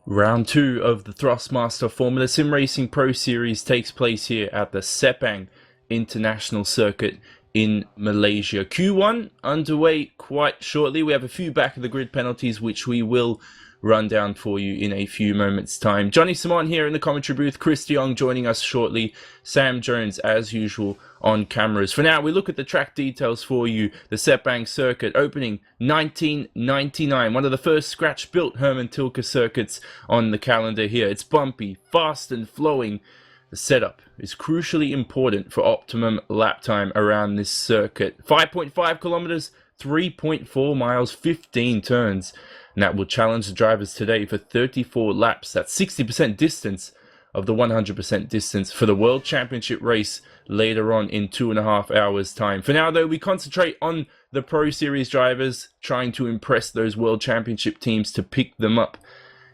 Round 2 of the Thrustmaster Formula SimRacing Pro Series takes place here at the Sepang International Circuit in Malaysia. Q1 underway quite shortly. We have a few back of the grid penalties which we will run down for you in a few moments time. Jonny here in the commentary booth, Chris Jong joining us shortly, Sam Jones as usual on cameras. For now we look at the track details for you. The Sepang circuit opening 1999, one of the first scratch built Herman Tilke circuits on the calendar here. It's bumpy, fast and flowing. The setup is crucially important for optimum lap time around this circuit. 5.5 kilometers, 3.4 miles, 15 turns. And that will challenge the drivers today for 34 laps. That's 60% distance of the 100% distance for the World Championship race later on in 2.5 hours time. For now though, we concentrate on the Pro Series drivers, trying to impress those World Championship teams to pick them up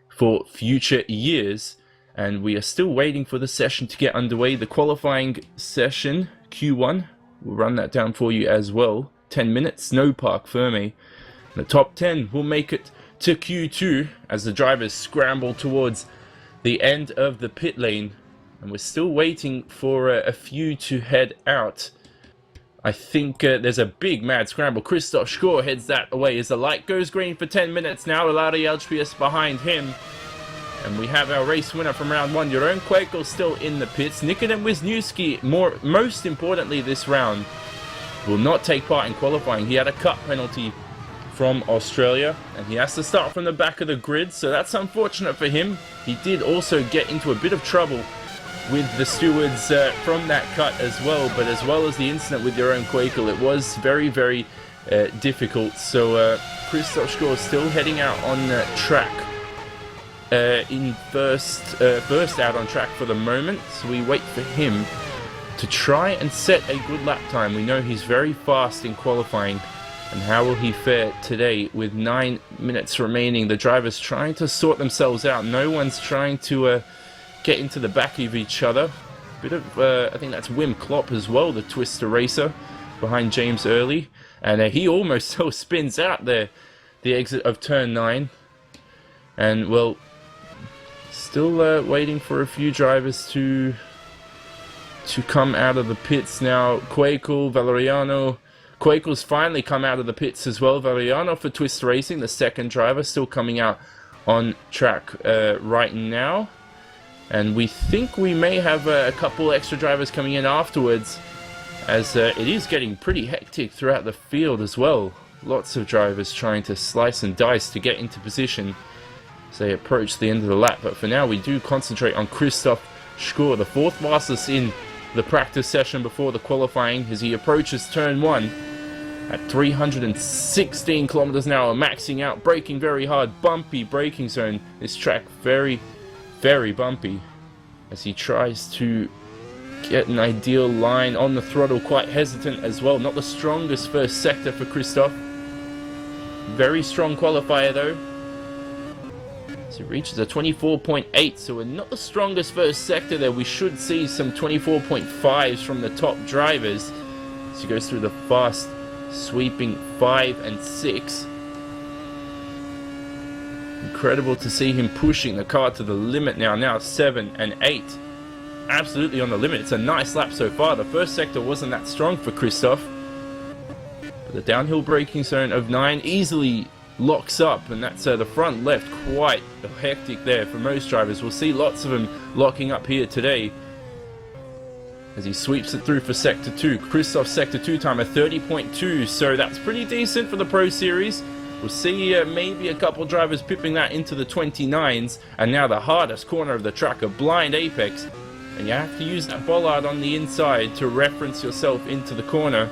for future years. And we are still waiting for the session to get underway. The qualifying session, Q1, we'll run that down for you as well. 10 minutes, no park Fermi. The top 10 will make it to Q2 as the drivers scramble towards the end of the pit lane, and we're still waiting for a few to head out. I think there's a big mad scramble. Christoph Schor heads that away as the light goes green for 10 minutes now. Larry Elspius behind him, and we have our race winner from round 1, Jeroen Kwekel, still in the pits. Nikodem Wisniewski, most importantly this round, will not take part in qualifying. He had a cut penalty from Australia and he has to start from the back of the grid, so that's unfortunate for him. He did also get into a bit of trouble with the stewards from that cut as well, but as well as the incident with Jeroen Kwekel, it was very difficult. So Christoph Schor still heading out on track in first out on track for the moment, so we wait for him to try and set a good lap time. We know he's very fast in qualifying. And how will he fare today with 9 minutes remaining? The drivers trying to sort themselves out. No one's trying to get into the back of each other. Bit of, I think that's Wim Klopp as well, the Twister racer behind James Early. And he almost still spins out there, the exit of turn 9. And well, still waiting for a few drivers to come out of the pits now. Kwekel, Valeriano. Kwekel's finally come out of the pits as well. Valeriano for Twist Racing, the second driver, still coming out on track right now. And we think we may have a couple extra drivers coming in afterwards, as it is getting pretty hectic throughout the field as well. Lots of drivers trying to slice and dice to get into position as they approach the end of the lap. But for now, we do concentrate on Christoph Schor, the fourth fastest in the practice session before the qualifying, as he approaches turn 1 at 316 kilometers an hour, maxing out, braking very hard, bumpy braking zone. This track very bumpy as he tries to get an ideal line on the throttle, quite hesitant as well. Not the strongest first sector for Christoph. Very strong qualifier though. So it reaches a 24.8, so we're not the strongest first sector there. We should see some 24.5s from the top drivers as he goes through the fast sweeping 5 and 6. Incredible to see him pushing the car to the limit now 7 and 8. Absolutely on the limit. It's a nice lap so far. The first sector wasn't that strong for Christoph, but the downhill braking zone of 9 easily locks up, and that's the front left, quite hectic there for most drivers. We'll see lots of them locking up here today as he sweeps it through for sector 2. Christoph's sector 2 time, a 30.2, so that's pretty decent for the Pro Series. We'll see maybe a couple drivers pipping that into the 29s, and now the hardest corner of the track, a blind apex, and you have to use that bollard on the inside to reference yourself into the corner.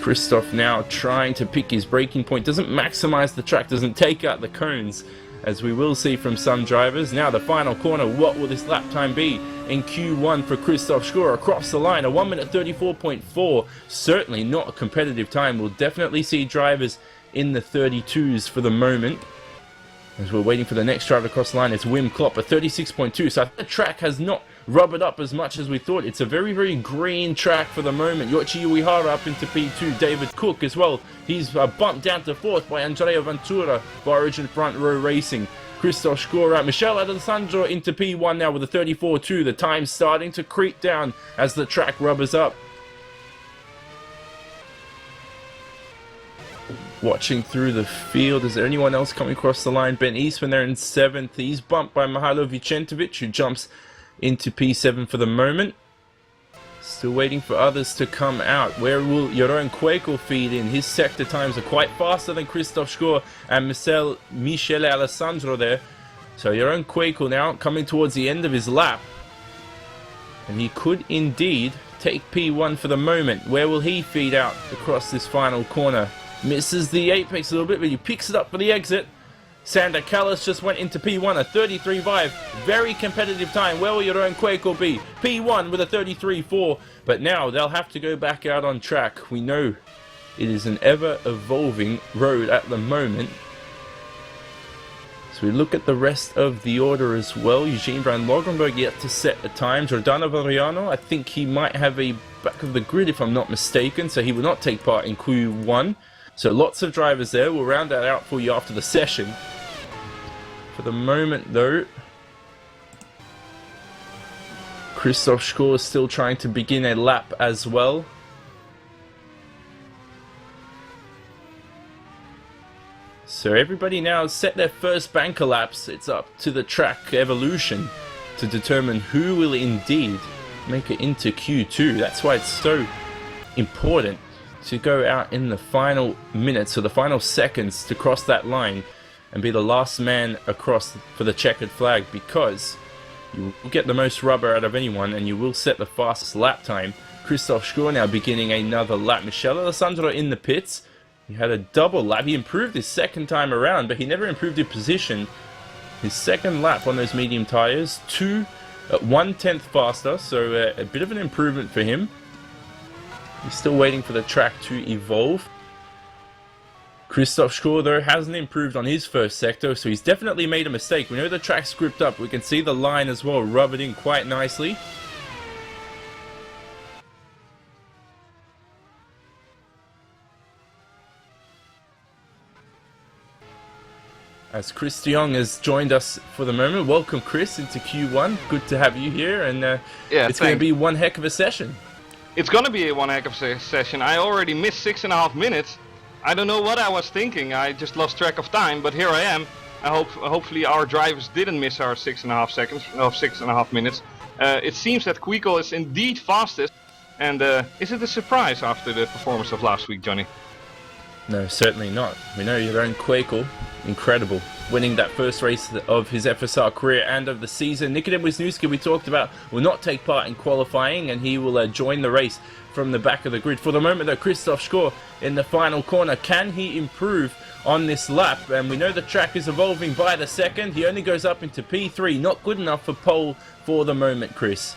Christoph now trying to pick his braking point, doesn't maximize the track, doesn't take out the cones, as we will see from some drivers. Now the final corner, what will this lap time be in Q1 for Christoph Schor? Across the line, a 1 minute 34.4, certainly not a competitive time. We'll definitely see drivers in the 32s for the moment. As we're waiting for the next driver across the line, it's Wim Klopp, a 36.2, so the track has not rubbered up as much as we thought. It's a very, very green track for the moment. Yoichi Uehara up into P2. David Cook as well. He's bumped down to 4th by Andrea Ventura for Origin Front Row Racing. Christoph Schor out. Michele Alessandro into P1 now with a 34.2. The time's starting to creep down as the track rubbers up. Watching through the field, is there anyone else coming across the line? Ben Eastman there in 7th. He's bumped by Mihajlo Vicentovic, who jumps into P7 for the moment. Still waiting for others to come out. Where will Jeroen Kwekel feed in? His sector times are quite faster than Christoph Schor and Michele Alessandro there. So Jeroen Kwekel now coming towards the end of his lap. And he could indeed take P1 for the moment. Where will he feed out across this final corner? Misses the apex a little bit, but he picks it up for the exit. Sander Callis just went into P1, a 33.5. Very competitive time. Where will Jeroen Kwekel be? P1 with a 33.4. But now they'll have to go back out on track. We know it is an ever-evolving road at the moment. So we look at the rest of the order as well. Eugene Brand Logenberg yet to set a time. Giordano Variano, I think he might have a back of the grid if I'm not mistaken. So he will not take part in Q1. So lots of drivers there. We'll round that out for you after the session. For the moment though, Christoph Schor is still trying to begin a lap as well. So everybody now has set their first banker laps. It's up to the track evolution to determine who will indeed make it into Q2. That's why it's so important to go out in the final minutes or the final seconds to cross that line and be the last man across for the checkered flag, because you will get the most rubber out of anyone and you will set the fastest lap time. Christoph Schor now beginning another lap. Michele Alessandro in the pits. He had a double lap. He improved his second time around, but he never improved his position. His second lap on those medium tyres, 1/10 faster, so a bit of an improvement for him. He's still waiting for the track to evolve. Christoph Schor, though, hasn't improved on his first sector, so he's definitely made a mistake. We know the track's gripped up. We can see the line as well, rub it in quite nicely. As Chris de Jong has joined us for the moment. Welcome, Chris, into Q1. Good to have you here, and it's going to be one heck of a session. It's going to be one heck of a session. I already missed 6.5 minutes. I don't know what I was thinking. I just lost track of time, but here I am. Hopefully our drivers didn't miss our 6.5 minutes. It seems that Kwekel is indeed fastest. And is it a surprise after the performance of last week, Jonny? No, certainly not. We know Jeroen Kwekel, incredible, winning that first race of his FSR career and of the season. Nikodem Wisniewski, we talked about, will not take part in qualifying, and he will join the race from the back of the grid. For the moment, though, Christoph Schor in the final corner. Can he improve on this lap? And we know the track is evolving by the second. He only goes up into P3. Not good enough for pole for the moment, Chris.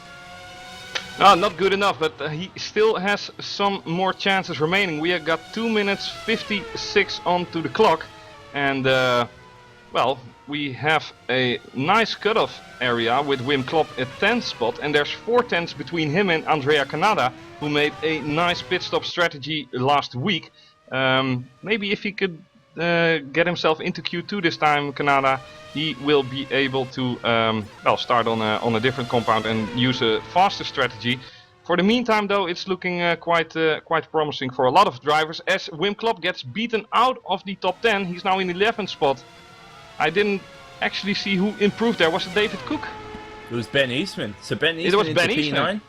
No, not good enough, but he still has some more chances remaining. We have got 2 minutes 56 onto the clock, and well, we have a nice cutoff area with Wim Klop at 10th spot, and there's 4 tenths between him and Andrea Canada, who made a nice pit stop strategy last week. Maybe if he could get himself into Q2 this time, Canada, he will be able to well, start on a different compound and use a faster strategy. For the meantime, though, it's looking quite promising for a lot of drivers, as Wim Klop gets beaten out of the top 10. He's now in 11th spot. I didn't actually see who improved there. Was it David Cook? It was Ben Eastman. So Ben Eastman into P9.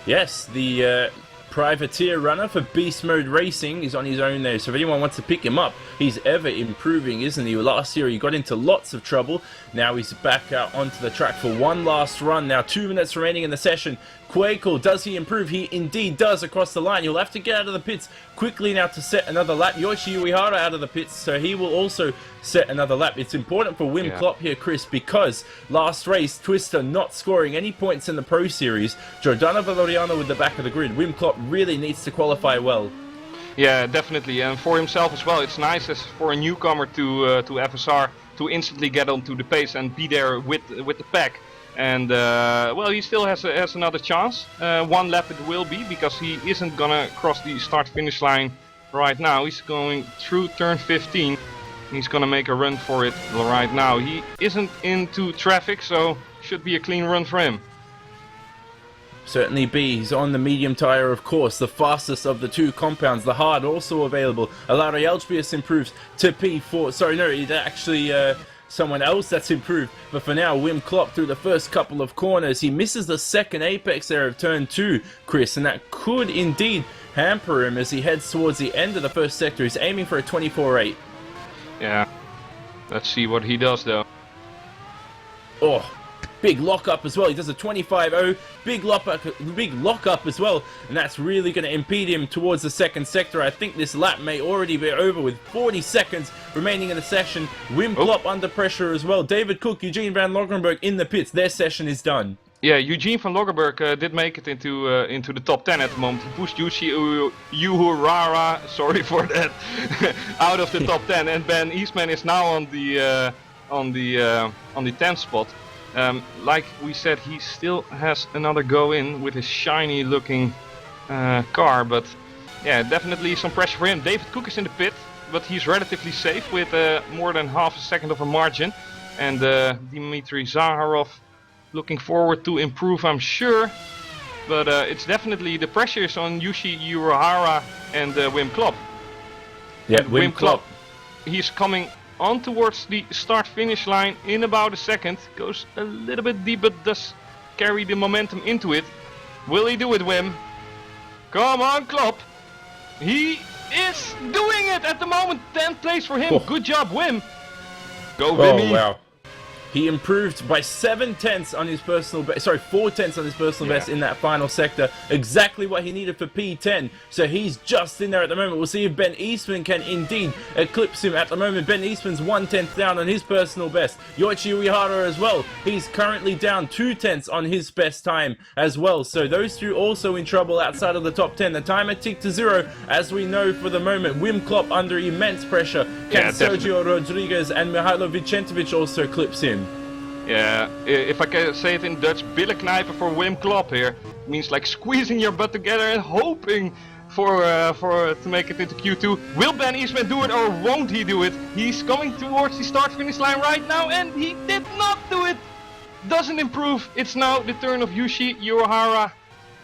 Yes, the privateer runner for Beast Mode Racing is on his own there. So if anyone wants to pick him up, he's ever improving, isn't he? Last year he got into lots of trouble. Now he's back out onto the track for one last run. Now 2 minutes remaining in the session. Kwekel, does he improve? He indeed does across the line. You'll have to get out of the pits quickly now to set another lap. Yoichi Uehara out of the pits, so he will also set another lap. It's important for Wim Klop here, Chris, because last race, Twister not scoring any points in the Pro Series. Giordano Valeriano with the back of the grid. Wim Klop really needs to qualify well. Yeah, definitely, and for himself as well. It's nice as for a newcomer to FSR to instantly get onto the pace and be there with the pack. And well, he still has another chance. One lap it will be, because he isn't gonna cross the start-finish line right now. He's going through turn 15. He's gonna make a run for it right now. He isn't into traffic, so should be a clean run for him. Certainly be. He's on the medium tyre, of course, the fastest of the two compounds. The hard also available. Alari Elspius improves to P4. Sorry, no, it's actually someone else that's improved. But for now, Wim Klopp through the first couple of corners. He misses the second apex there of turn 2, Chris, and that could indeed hamper him as he heads towards the end of the first sector. He's aiming for a 24.8. Yeah. Let's see what he does, though. Oh, big lockup as well. He does a 25.0, big lockup as well, and that's really going to impede him towards the second sector. I think this lap may already be over with 40 seconds remaining in the session. Wim Klopp under pressure as well. David Cook, Eugene van Logrenberg in the pits. Their session is done. Yeah, Eugene van Loggerberg did make it into the top 10 at the moment. He pushed Yuhurara, sorry for that, out of the top 10, and Ben Eastman is now on the 10th spot. Like we said, he still has another go in with his shiny looking car, but yeah, definitely some pressure for him. David Cook is in the pit, but he's relatively safe with more than half a second of a margin, and Dmitry Zaharov looking forward to improve, I'm sure, but it's definitely the pressure is on Yushi Uruhara and Wim Klopp. Yeah, Wim Klopp. He's coming on towards the start-finish line in about a second. Goes a little bit deep, but does carry the momentum into it. Will he do it, Wim? Come on, Klopp. He is doing it at the moment. 10th place for him. Oh. Good job, Wim. Go, Wimmy. Oh, wow. He improved by 4 tenths on his personal best in that final sector. Exactly what he needed for P10. So he's just in there at the moment. We'll see if Ben Eastman can indeed eclipse him. At the moment, Ben Eastman's 1/10 down on his personal best. Yoichi Uehara as well. He's currently down 2 tenths on his best time as well. So those two also in trouble outside of the top 10. The timer ticked to 0, as we know for the moment. Wim Klopp under immense pressure. Can Sergio Rodriguez and Mihailo Vicentovic also eclipse him? Yeah, if I can say it in Dutch, billenknijpen for Wim Klopp here. It means like squeezing your butt together and hoping for to make it into Q2. Will Ben Eastman do it or won't he do it? He's coming towards the start-finish line right now, and he did not do it. Doesn't improve. It's now the turn of Yushi Uehara.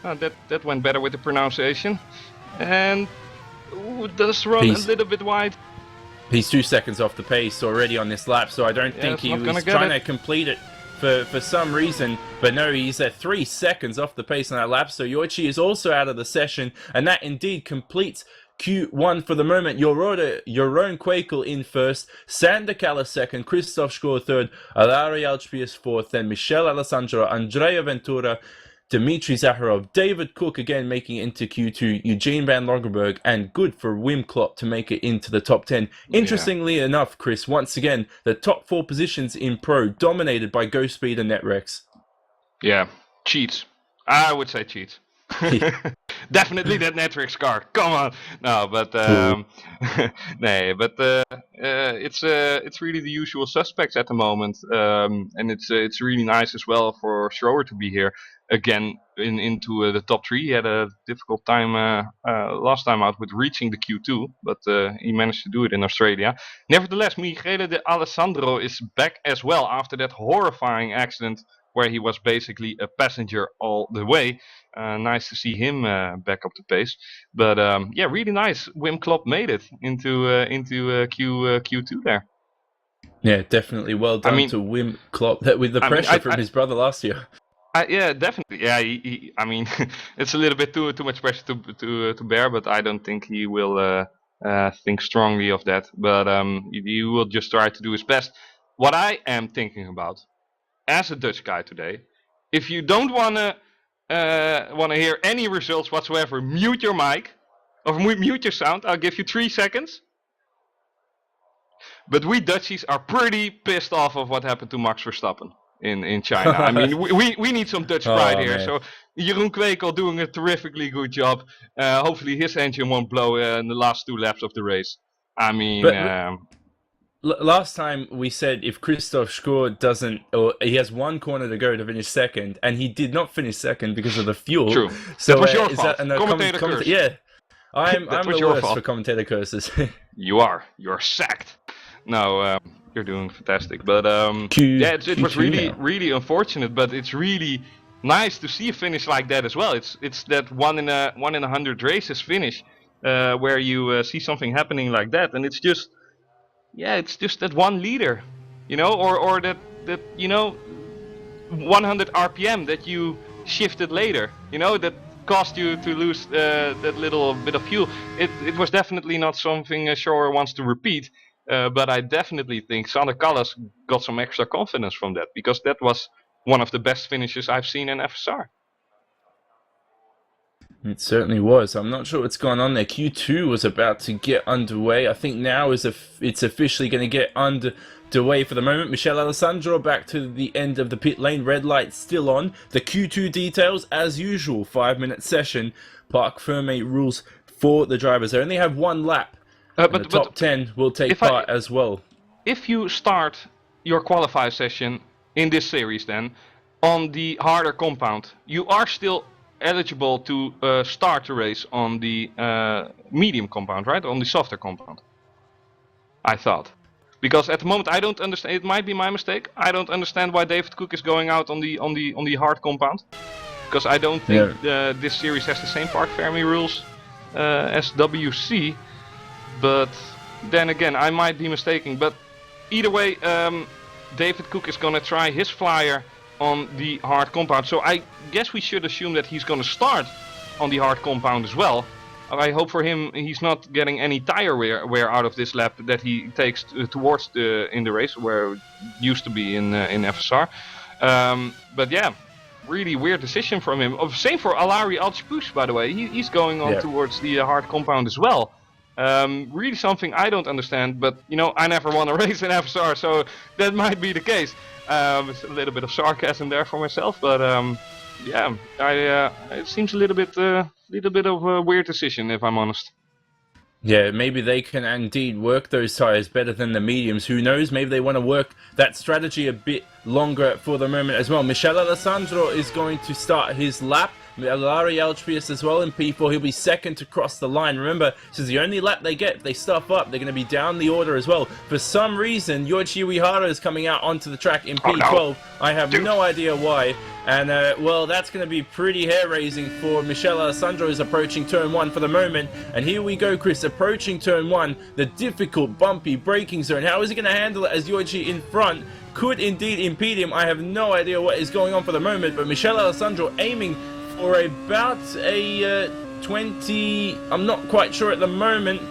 That went better with the pronunciation. And does run a little bit wide. He's 2 seconds off the pace already on this lap, so I don't think he was trying to complete it for some reason. But no, he's at 3 seconds off the pace on that lap, so Yoichi is also out of the session, and that indeed completes Q1 for the moment. Jeroen Kwekel in first, Sander Kalle second, Christoph Schor third, Alari Alspius fourth, then Michel Alessandro, Andrea Ventura, Dmitry Zaharov, David Cook again making it into Q2, Eugene van Loggerberg, and good for Wim Klopp to make it into the top 10. Interestingly enough, Chris, once again, the top 4 positions in Pro dominated by Go Speed and Netrex. Yeah, cheats. I would say cheats. Definitely that Netrex car. Come on. No, but it's really the usual suspects at the moment, and it's really nice as well for Schroer to be here again into the top 3. He had a difficult time last time out with reaching the Q2, but he managed to do it in Australia. Nevertheless, Michele de Alessandro is back as well after that horrifying accident where he was basically a passenger all the way. Nice to see him back up the pace. But yeah, really nice. Wim Klopp made it into Q2 there. Yeah, definitely well done to Wim Klopp with the pressure from his brother last year. Yeah, definitely. Yeah, I mean, it's a little bit too much pressure to bear, but I don't think he will think strongly of that. But he will just try to do his best. What I am thinking about, as a Dutch guy today, if you don't wanna hear any results whatsoever, mute your mic or mute your sound. I'll give you 3 seconds. But we Dutchies are pretty pissed off of what happened to Max Verstappen in China. I mean, we need some Dutch pride here. Man. So Jeroen Kwekel doing a terrifically good job. Hopefully his engine won't blow in the last 2 laps of the race. I mean, last time we said if Christoph Schor doesn't, or he has one corner to go to finish second, and he did not finish second because of the fuel. True. So that was your is fault. that Commentator curse. Yeah, I'm the your worst fault. for commentator curses. You're sacked. No, you're doing fantastic. But yeah, it was really unfortunate. But it's really nice to see a finish like that as well. It's that one in a 100 races finish where you see something happening like that, and it's just that one leader, or that 100 RPM that you shifted later, that caused you to lose that little bit of fuel. It was definitely not something Shore wants to repeat, but I definitely think Sander Callas got some extra confidence from that, because that was one of the best finishes I've seen in FSR. It certainly was. I'm not sure what's going on there. Q2 was about to get underway. I think now it's officially going to get underway for the moment. Michele Alessandro back to the end of the pit lane. Red light still on. The Q2 details, as usual, 5-minute session. Parc Fermé rules for the drivers. They only have one lap. But the top 10 will take part as well. If you start your qualify session in this series then on the harder compound, you are still eligible to start the race on the medium compound, right? On the softer compound, I thought. Because at the moment I don't understand. It might be my mistake. I don't understand why David Cook is going out on the hard compound. Because I don't think this series has the same Parc Fermé rules as WC. But then again, I might be mistaken. But either way, David Cook is gonna try his flyer on the hard compound, so I guess we should assume that he's going to start on the hard compound as well. I hope for him he's not getting any tire wear out of this lap that he takes towards in the race, where it used to be in FSR. But yeah, really weird decision from him. Same for Alari Alchipouche, by the way. He's going on towards the hard compound as well. Really something I don't understand, but I never won a race in FSR, so that might be the case. It's a little bit of sarcasm there for myself, but yeah, it seems a little bit of a weird decision, if I'm honest. Yeah, maybe they can indeed work those tires better than the mediums. Who knows? Maybe they want to work that strategy a bit longer for the moment as well. Michele Alessandro is going to start his lap. Alari Alchipouche as well in P4. He'll be second to cross the line. Remember, this is the only lap they get. If they stuff up, they're going to be down the order as well. For some reason, Yoichi Uehara is coming out onto the track in P12. Oh, no. I have no idea why. And, well, that's going to be pretty hair-raising for Michele Alessandro, who's approaching turn 1 for the moment. And here we go, Chris, approaching turn 1, the difficult, bumpy braking zone. How is he going to handle it as Yoichi in front could indeed impede him? I have no idea what is going on for the moment, but Michele Alessandro aiming for about a 20, I'm not quite sure at the moment.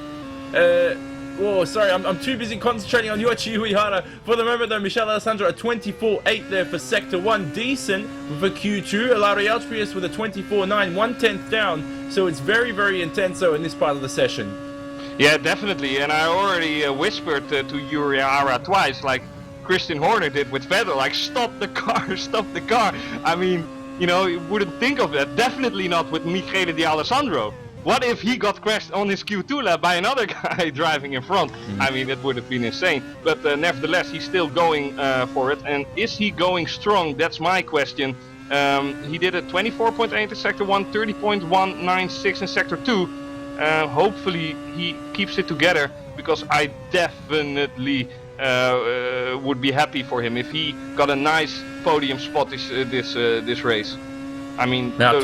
Oh, sorry, I'm too busy concentrating on Yoichi Uehara. For the moment, though, Michele Alessandro a 24.8 there for Sector 1. Decent for Q2. Alari Alchipouche with a 24.9, 1/10 down. So it's very, very intenso in this part of the session. Yeah, definitely. And I already whispered to Uehara twice, like Christian Horner did with Vettel, like, stop the car, stop the car. I mean, you wouldn't think of that. Definitely not with Michele D'Alessandro. What if he got crashed on his Q2 lap by another guy driving in front? I mean, that would have been insane. But nevertheless, he's still going for it. And is he going strong? That's my question. He did a 24.8 in Sector 1, 30.196 in Sector 2. Hopefully he keeps it together, because I definitely would be happy for him if he got a nice podium spot this race. I mean, our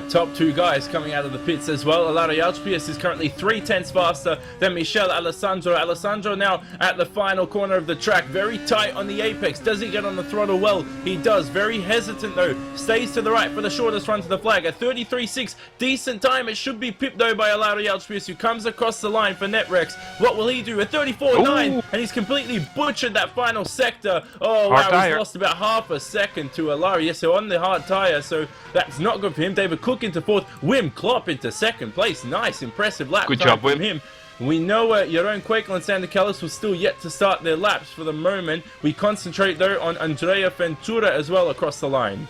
top two guys coming out of the pits as well. Alari Alchipouche is currently 3/10 faster than Michele Alessandro. Alessandro now at the final corner of the track, very tight on the apex. Does he get on the throttle? Well, he does. Very hesitant though. Stays to the right for the shortest run to the flag. A 33.6, decent time. It should be pipped though by Alari Alchipouche, who comes across the line for Netrex. What will he do? A 34.9, and he's completely butchered that final sector. Oh wow, he's lost about half a second to Alari. Yes, so on the hard tire, so that's not good for him. David Cook into fourth, Wim Klopp into second place. Nice, impressive lap time from him. We know Jeroen Kwekel and Sander Callas will still yet to start their laps for the moment. We concentrate though on Andrea Ventura as well across the line.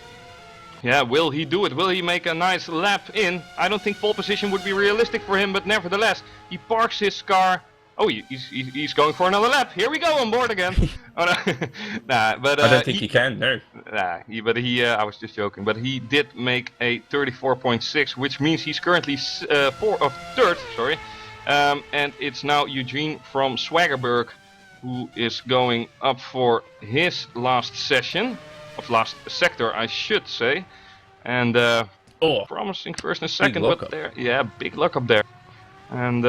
Yeah, will he do it? Will he make a nice lap in? I don't think pole position would be realistic for him, but nevertheless, he parks his car Oh, he's going for another lap. Here we go on board again. Oh, no. Nah, but I don't think he can. No. Nah, I was just joking. But he did make a 34.6, which means he's currently third. Sorry, and it's now Eugene from Swaggerberg who is going up for his last session of last sector, I should say, and promising first and second, but there, big luck up there, and.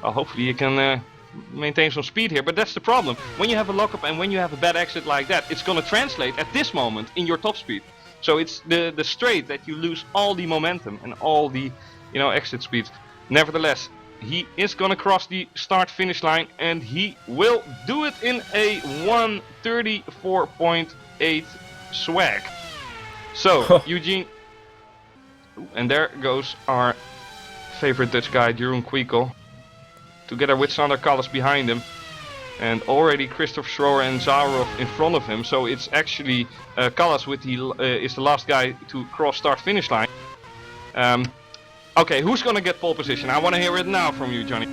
Well, hopefully you can maintain some speed here, but that's the problem. When you have a lockup and when you have a bad exit like that, it's going to translate at this moment in your top speed. So it's the straight that you lose all the momentum and all the exit speeds. Nevertheless, he is going to cross the start-finish line, and he will do it in a 1:34.8 swag. So Eugene, and there goes our favorite Dutch guy, Jeroen Kwiekel, together with Sander Kallas behind him, and already Christoph Schroer and Zaharov in front of him. So it's actually Kallas is the last guy to cross start-finish line. Okay, who's gonna get pole position? I want to hear it now from you, Jonny.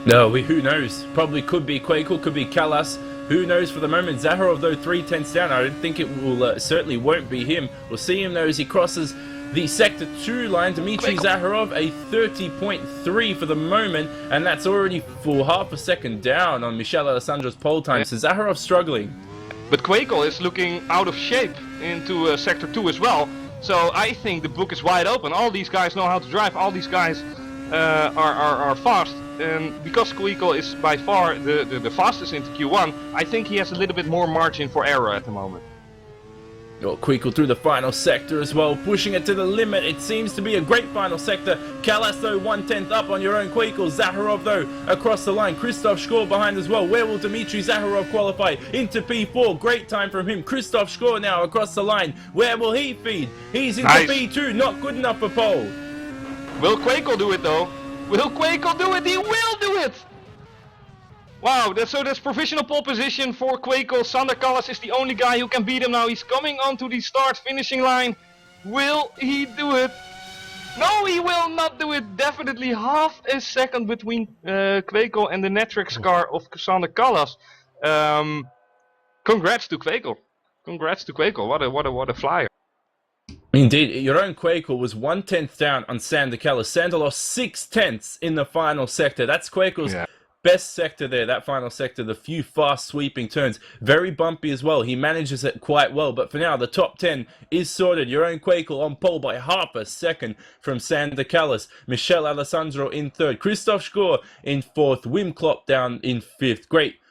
No, who knows? Probably could be Kwiekel, could be Kallas. Who knows for the moment? Zaharov, though, 3/10 down. I don't think it will. Certainly won't be him. We'll see him though as he crosses the Sector 2 line. Dmitry Zaharov, a 30.3 for the moment, and that's already for half a second down on Michel Alessandro's pole time. So Zaharov struggling. But Kwiekel is looking out of shape into Sector 2 as well. So I think the book is wide open. All these guys know how to drive. All these guys are fast. And because Kwiekel is by far the fastest into Q1, I think he has a little bit more margin for error at the moment. Oh, Kwiekel through the final sector as well, pushing it to the limit. It seems to be a great final sector. Kallas, though, 1/10 up on your own Kwiekel. Zaharov, though, across the line. Christoph Schor behind as well. Where will Dmitry Zaharov qualify? Into P4. Great time from him. Christoph Schor now across the line. Where will he feed? He's into P2. Not good enough for pole. Will Kwiekel do it, though? Will Kwiekel do it? He will do it! Wow, that's provisional pole position for Kwiekel. Sander Kallas is the only guy who can beat him now. He's coming onto the start-finishing line. Will he do it? No, he will not do it. Definitely half a second between Kwiekel and the Netrix car of Sander Kallas. Congrats to Kwiekel. Congrats to Kwiekel. What a flyer. Indeed, your own Kwiekel was 1/10 down on Sander Kallas. Sander lost 6/10 in the final sector. That's Kwiekel's best sector there, that final sector, the few fast sweeping turns. Very bumpy as well. He manages it quite well, but for now, the top 10 is sorted. Your own Kwiekel on pole by half a second from Sander Kallas. Michel Alessandro in third. Christoph Schor in fourth. Wim Klopp down in fifth. Great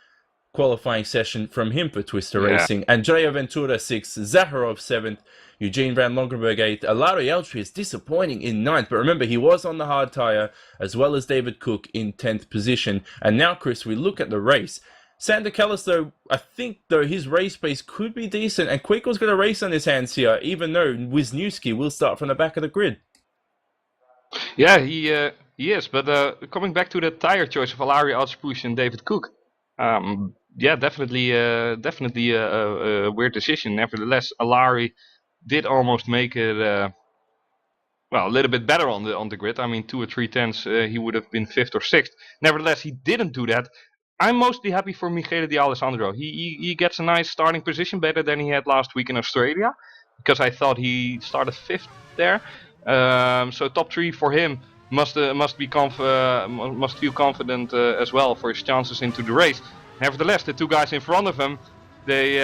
qualifying session from him for Twister Racing. Andrea Ventura 6th. Zaharov 7th. Eugene Van Longenberg 8th. Alari Eltri is disappointing in 9th, but remember, he was on the hard tyre, as well as David Cook in 10th position. And now, Chris, we look at the race. Sander Kallas, though, I think, though, his race pace could be decent, and Kwiekel's got a race on his hands here, even though Wisniewski will start from the back of the grid. Yeah, he is, but coming back to the tyre choice of Alari Eltri and David Cook, yeah, definitely a weird decision. Nevertheless, Alari did almost make it well, a little bit better on the grid. I mean, 2 or 3 tenths, he would have been 5th or 6th. Nevertheless, he didn't do that. I'm mostly happy for Michele D'Alessandro. He gets a nice starting position, better than he had last week in Australia, because I thought he started 5th there. So top 3 for him must feel confident as well for his chances into the race. Nevertheless, the 2 guys in front of him, they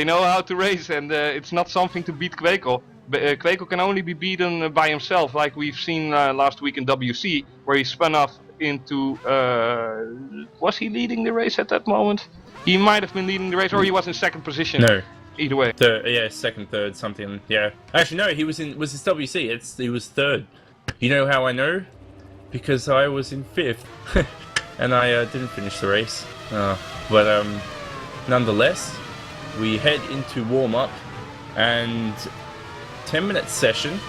know how to race, and it's not something to beat Kwiekel. Kwiekel can only be beaten by himself, like we've seen last week in WC, where he spun off into... was he leading the race at that moment? He might have been leading the race, or he was in 2nd position. No. Either way. Yeah, 2nd, 3rd, something. Yeah. Actually, no, he was in... Was it WC? He was 3rd. You know how I know? Because I was in 5th. And I didn't finish the race. But nonetheless, we head into warm-up, and 10-minute session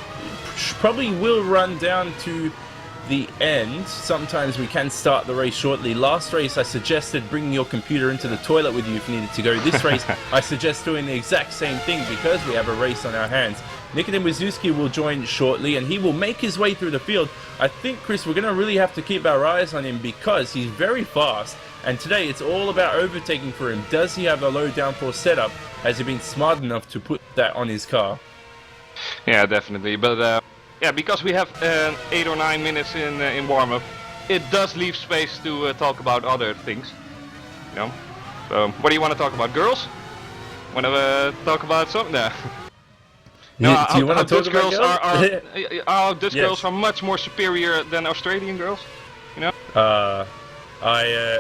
probably will run down to the end. Sometimes we can start the race shortly. Last race I suggested bringing your computer into the toilet with you if you needed to go. This race I suggest doing the exact same thing because we have a race on our hands. Nikodem Wisniewski will join shortly, and he will make his way through the field. I think, Chris, we're going to really have to keep our eyes on him because he's very fast, and today it's all about overtaking for him. Does he have a low downforce setup? Has he been smart enough to put that on his car? Yeah, definitely. But yeah, because we have 8 or 9 minutes in warm-up, it does leave space to talk about other things. You know. So, what do you want to talk about? Girls? Want to talk about something there? No, do you want to talk Dutch about girls? Our Dutch Yes. girls are much more superior than Australian girls. You know.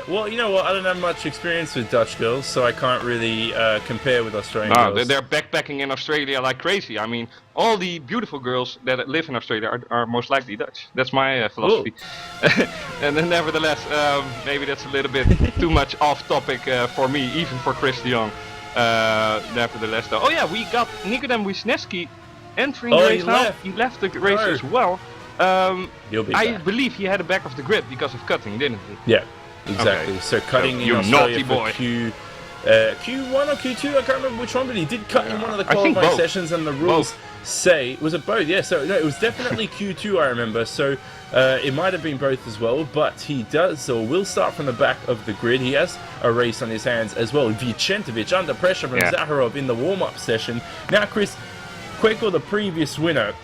Well, you know what? I don't have much experience with Dutch girls, so I can't really compare with Australian No, girls. they're backpacking in Australia like crazy. I mean, all the beautiful girls that live in Australia are most likely Dutch. That's my philosophy. And then nevertheless, maybe that's a little bit too much off topic for me, even for Chris de Jong. Nevertheless, though. Oh yeah, we got Nikodem Wisniewski entering the race now. He left the race as well. You'll be I back. believe he had a back of the grid because of cutting, didn't he? Yeah, exactly. Okay. So cutting in You Australia naughty boy. for Q1 or Q2, I can't remember which one, but he did cut in one of the I think qualifying both. sessions, and the rules say, was it both? Yeah, so no, it was definitely Q2, I remember. So it might have been both as well, but he does or will start from the back of the grid. He has a race on his hands as well. Vicentovic under pressure from Zaharov in the warm-up session. Now, Chris, Quakel, the previous winner,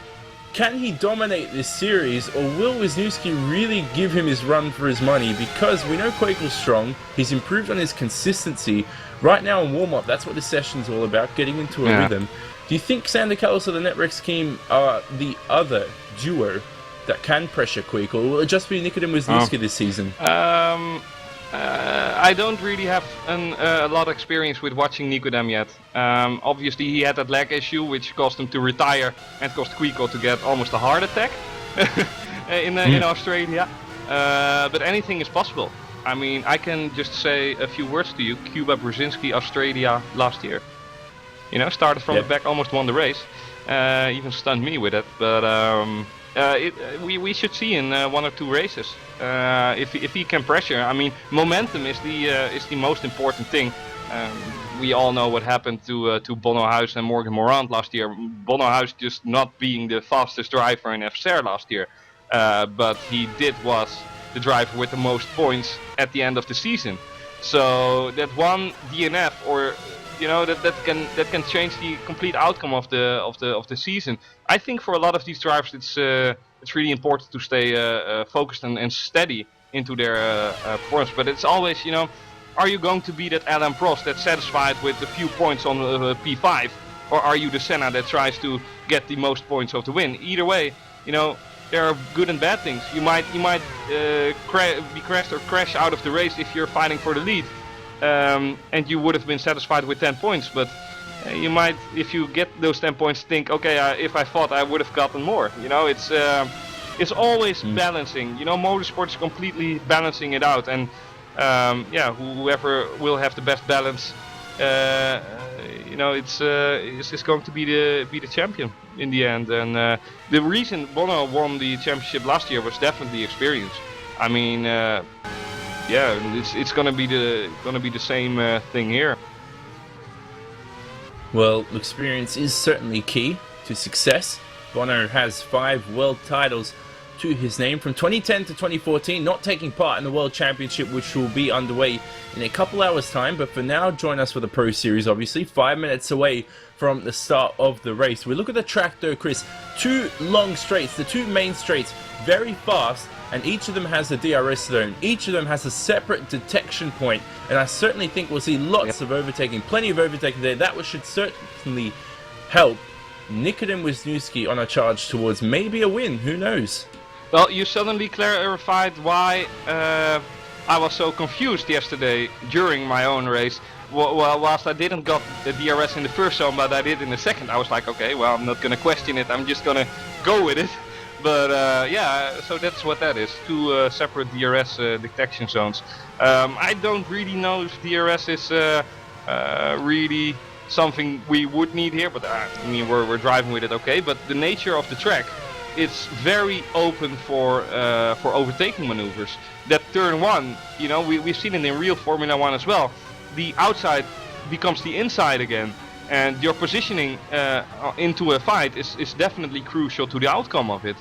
can he dominate this series, or will Wisniewski really give him his run for his money? Because we know Quakel's strong, he's improved on his consistency. Right now in warm-up, that's what this session's all about, getting into a rhythm. Do you think Sander Callis or the Netrex team are the other duo that can pressure Quakel, or will it just be Nikodem Wisniewski this season? I don't really have a lot of experience with watching Nikodem yet. Obviously he had that leg issue which caused him to retire and caused Quakel to get almost a heart attack in Australia. But anything is possible. I mean, I can just say a few words to you. Cuba Brzezinski, Australia last year. You know, started from the back, almost won the race. Even stunned me with it. But we should see in 1 or 2 races if he can pressure. I mean, momentum is the most important thing. We all know what happened to Bono Huis and Morgan Morant last year. Bono Huis just not being the fastest driver in FSR last year, but he was the driver with the most points at the end of the season. So that one DNF, or you know, that can change the complete outcome of the season. I think for a lot of these drivers, it's really important to stay focused and steady into their performance. But it's always, you know, are you going to be that Alain Prost that's satisfied with a few points on P5, or are you the Senna that tries to get the most points of the win? Either way, you know, there are good and bad things. You might be crashed or crash out of the race if you're fighting for the lead. And you would have been satisfied with 10 points, but you might, if you get those 10 points, think, okay, if I fought, I would have gotten more. You know, it's always balancing. You know, motorsport is completely balancing it out, and whoever will have the best balance, you know, it's going to be the champion in the end. And the reason Bono won the championship last year was definitely experience. I mean. Yeah, it's gonna be the same thing here. Well, experience is certainly key to success. Bono has 5 world titles to his name from 2010 to 2014, not taking part in the World Championship, which will be underway in a couple hours time. But for now, join us for the Pro Series, obviously 5 minutes away from the start of the race. We look at the track though, Chris. 2 long straights, the 2 main straights, very fast. And each of them has a DRS zone. Each of them has a separate detection point. And I certainly think we'll see lots of overtaking, plenty of overtaking there. That should certainly help Nikodem Wisniewski on a charge towards maybe a win. Who knows? Well, you suddenly clarified why I was so confused yesterday during my own race. Whilst I didn't got the DRS in the first zone, but I did in the second, I was like, okay, well, I'm not going to question it. I'm just going to go with it. But yeah, so that's what that is. 2 separate DRS detection zones. I don't really know if DRS is really something we would need here, but I mean we're driving with it, okay. But the nature of the track, it's very open for overtaking maneuvers. That turn 1, you know, we've seen it in real Formula 1 as well. The outside becomes the inside again. and your positioning into a fight is definitely crucial to the outcome of it.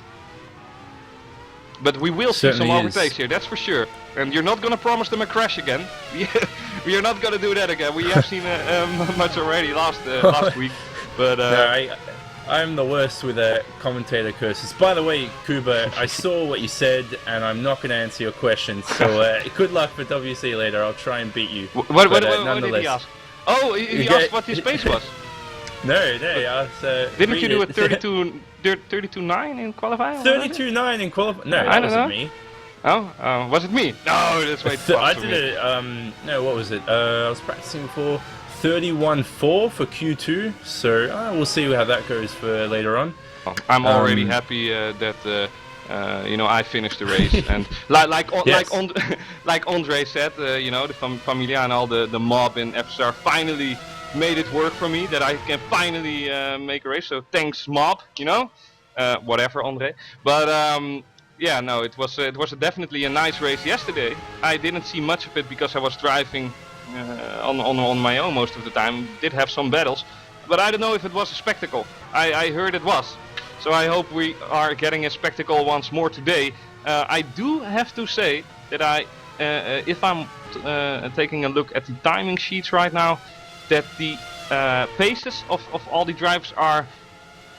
But we will see some overtakes here, that's for sure. And you're not going to promise them a crash again. We are not going to do that again. We have seen much already last week. But no, I'm the worst with commentator curses. By the way, Kuba, I saw what you said, and I'm not going to answer your question. So good luck for WC later. I'll try and beat you. What did he ask? Oh, he asked what his pace was. No, he asked. Didn't you do a 32.9 in qualifying? 32.9 in qualifying? No, that wasn't me. Oh, was it me? No, that's way too I did it. No, what was it? I was practicing for 31.4 for Q2. So we'll see how that goes for later on. I'm already happy that I finished the race, and like Andre said, the Familia and all the mob in FSR finally made it work for me, that I can finally make a race. So thanks, mob. Whatever, Andre. But yeah, no, it was definitely a nice race yesterday. I didn't see much of it because I was driving on my own most of the time. Did have some battles, but I don't know if it was a spectacle. I heard it was. So I hope we are getting a spectacle once more today. I do have to say that if I'm taking a look at the timing sheets right now, that the paces of all the drivers are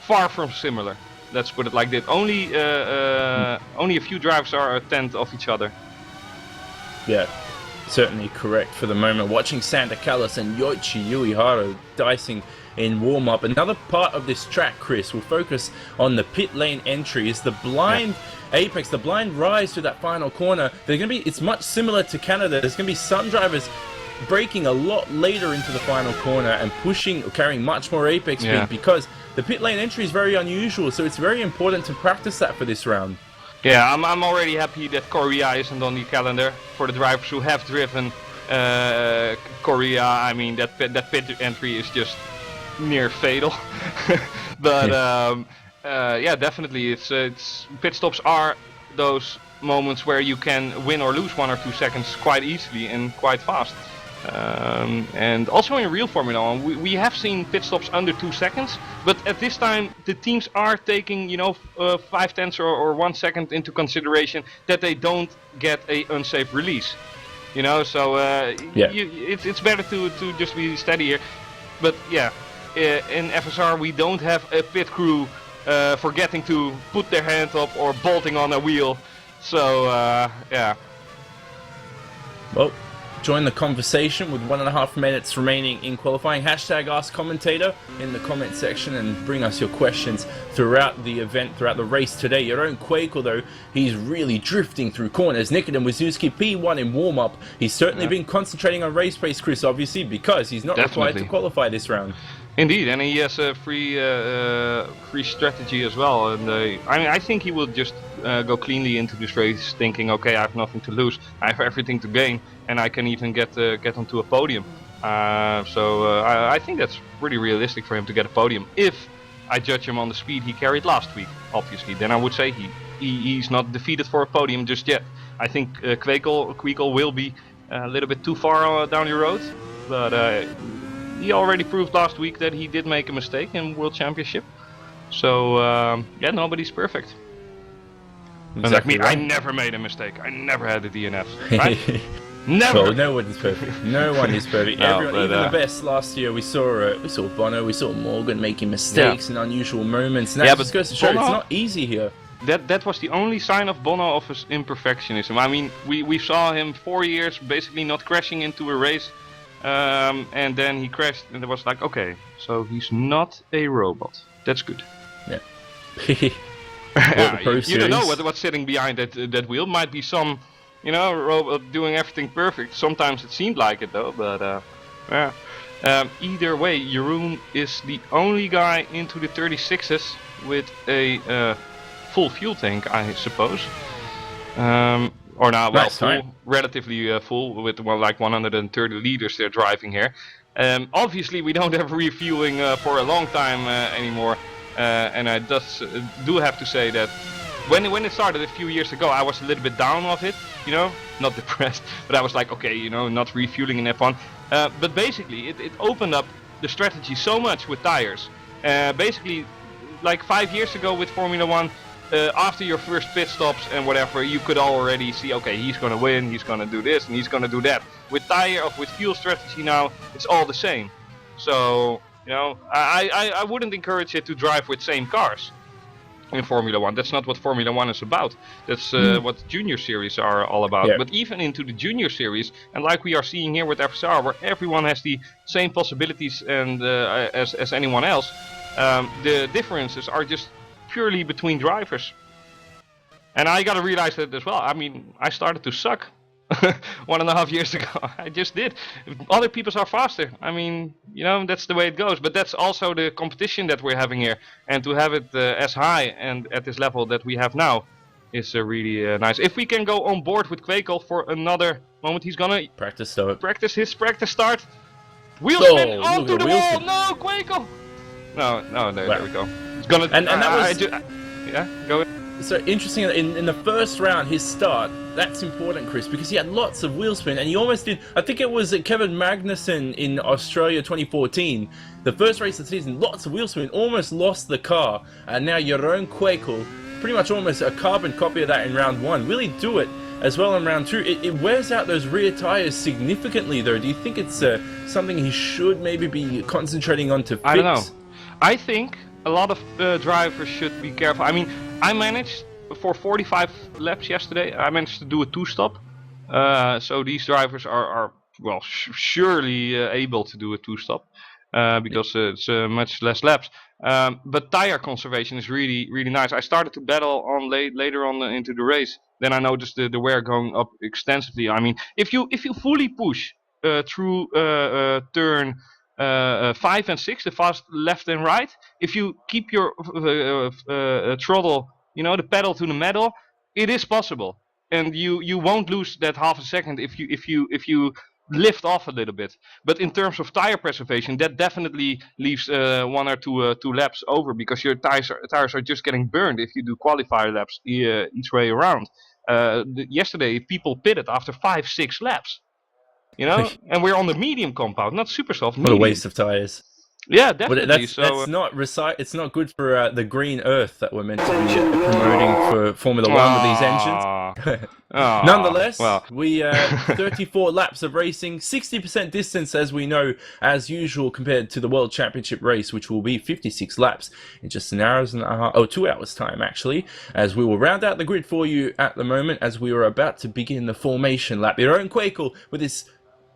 far from similar. Let's put it like that. Only a few drivers are a tenth of each other. Yeah, certainly correct for the moment. Watching Santa Callis and Yoichi Uehara dicing in warm-up. Another part of this track, Chris, will focus on the pit lane entry. Is the blind apex, the blind rise to that final corner. It's much similar to Canada. There's going to be some drivers braking a lot later into the final corner and carrying much more apex speed, because the pit lane entry is very unusual, so it's very important to practice that for this round. Yeah, I'm already happy that Korea isn't on the calendar for the drivers who have driven Korea. I mean, that pit entry is just near fatal. But yeah, definitely, it's pit stops are those moments where you can win or lose 1 or 2 seconds quite easily and quite fast. And also in real Formula 1, we have seen pit stops under 2 seconds, but at this time the teams are taking 5 tenths or 1 second into consideration that they don't get a unsafe release. So it's better to just be steady here. But yeah, in FSR we don't have a pit crew forgetting to put their hand up or bolting on a wheel. So yeah. Well, join the conversation with 1.5 minutes remaining in qualifying. Hashtag Ask Commentator in the comment section and bring us your questions throughout the event, throughout the race today. Your own Quake, although he's really drifting through corners. Nikodem Wazowski, P1 in warm-up. He's certainly been concentrating on race pace, Chris, obviously, because he's not required to qualify this round. Indeed, and he has a free strategy as well. And I think he will just go cleanly into this race, thinking, okay, I have nothing to lose, I have everything to gain, and I can even get onto a podium. So I think that's pretty realistic for him to get a podium. If I judge him on the speed he carried last week, obviously, then I would say he's not defeated for a podium just yet. I think Kweekel will be a little bit too far down the road, but he already proved last week that he did make a mistake in World Championship. So yeah, nobody's perfect. Exactly like me, right. I never made a mistake. I never had the DNFs. Right? Never. Well, no one is perfect. No one is perfect. Everyone, even the best last year, we saw Bono, we saw Morgan making mistakes in unusual moments. And that just goes to show it's not easy here. That was the only sign of Bono of his imperfectionism. I mean, we saw him 4 years basically not crashing into a race, and then he crashed, and it was like, okay, so he's not a robot. That's good. Yeah. You don't know what's sitting behind that wheel. Might be some, robot doing everything perfect. Sometimes it seemed like it though, but yeah. Either way, Jeroen is the only guy into the 36s with a full fuel tank, I suppose. Or now, well, relatively full with like 130 liters they're driving here. Obviously, we don't have refueling for a long time anymore. And I do have to say that when it started a few years ago, I was a little bit down of it, not depressed, but I was like, okay, not refueling in F1. But basically, it opened up the strategy so much with tires. Basically, like 5 years ago with Formula 1, after your first pit stops and whatever, you could already see, okay, he's gonna win, he's gonna do this, and he's gonna do that. With with fuel strategy now, it's all the same. So, you know, I wouldn't encourage it to drive with same cars in Formula 1. That's not what Formula 1 is about. That's what the junior series are all about. Yeah. But even into the junior series, and like we are seeing here with FSR, where everyone has the same possibilities and as anyone else, the differences are just purely between drivers. And I gotta realize that as well. I mean, I started to suck 1.5 years ago. I just did. Other people are faster. I mean, you know, that's the way it goes. But that's also the competition that we're having here. And to have it as high and at this level that we have now is really nice. If we can go on board with Kwekel for another moment, he's gonna practice his practice start. Wheel spin onto the wall. No, Kwekel. No, there we go. It's gonna. And that was. Yeah, go ahead. So interesting, in the first round, his start, that's important, Chris, because he had lots of wheel spin, and he almost did, I think it was Kevin Magnussen in Australia 2014, the first race of the season, lots of wheel spin, almost lost the car, and now Jeroen Kwekel, pretty much almost a carbon copy of that in round 1, really do it as well in round 2. It wears out those rear tyres significantly, though. Do you think it's something he should maybe be concentrating on to fix? I don't know. I think a lot of drivers should be careful. I mean, I managed for 45 laps yesterday. I managed to do a 2-stop. So these drivers are well, surely able to do a 2-stop because it's much less laps. But tire conservation is really nice. I started to battle on later on into the race. Then I noticed the wear going up extensively. I mean, if you fully push through turn 5 and 6, the fast left and right, if you keep your throttle, you know, the pedal to the metal, it is possible, and you won't lose that half a second if you lift off a little bit. But in terms of tire preservation, that definitely leaves 1 or 2 laps over, because your tires are just getting burned if you do qualifier laps each way around. Yesterday people pitted after 5-6 laps. You know, and we're on the medium compound, not super soft. What a waste of tires. Yeah, definitely. It's not good for the green earth that we're meant to be promoting for Formula 1 with these engines. Nonetheless, we 34 laps of racing, 60% distance, as we know, as usual, compared to the World Championship race, which will be 56 laps in just 2 hours time, actually, as we will round out the grid for you at the moment, as we are about to begin the formation lap. Jeroen Kwekel with his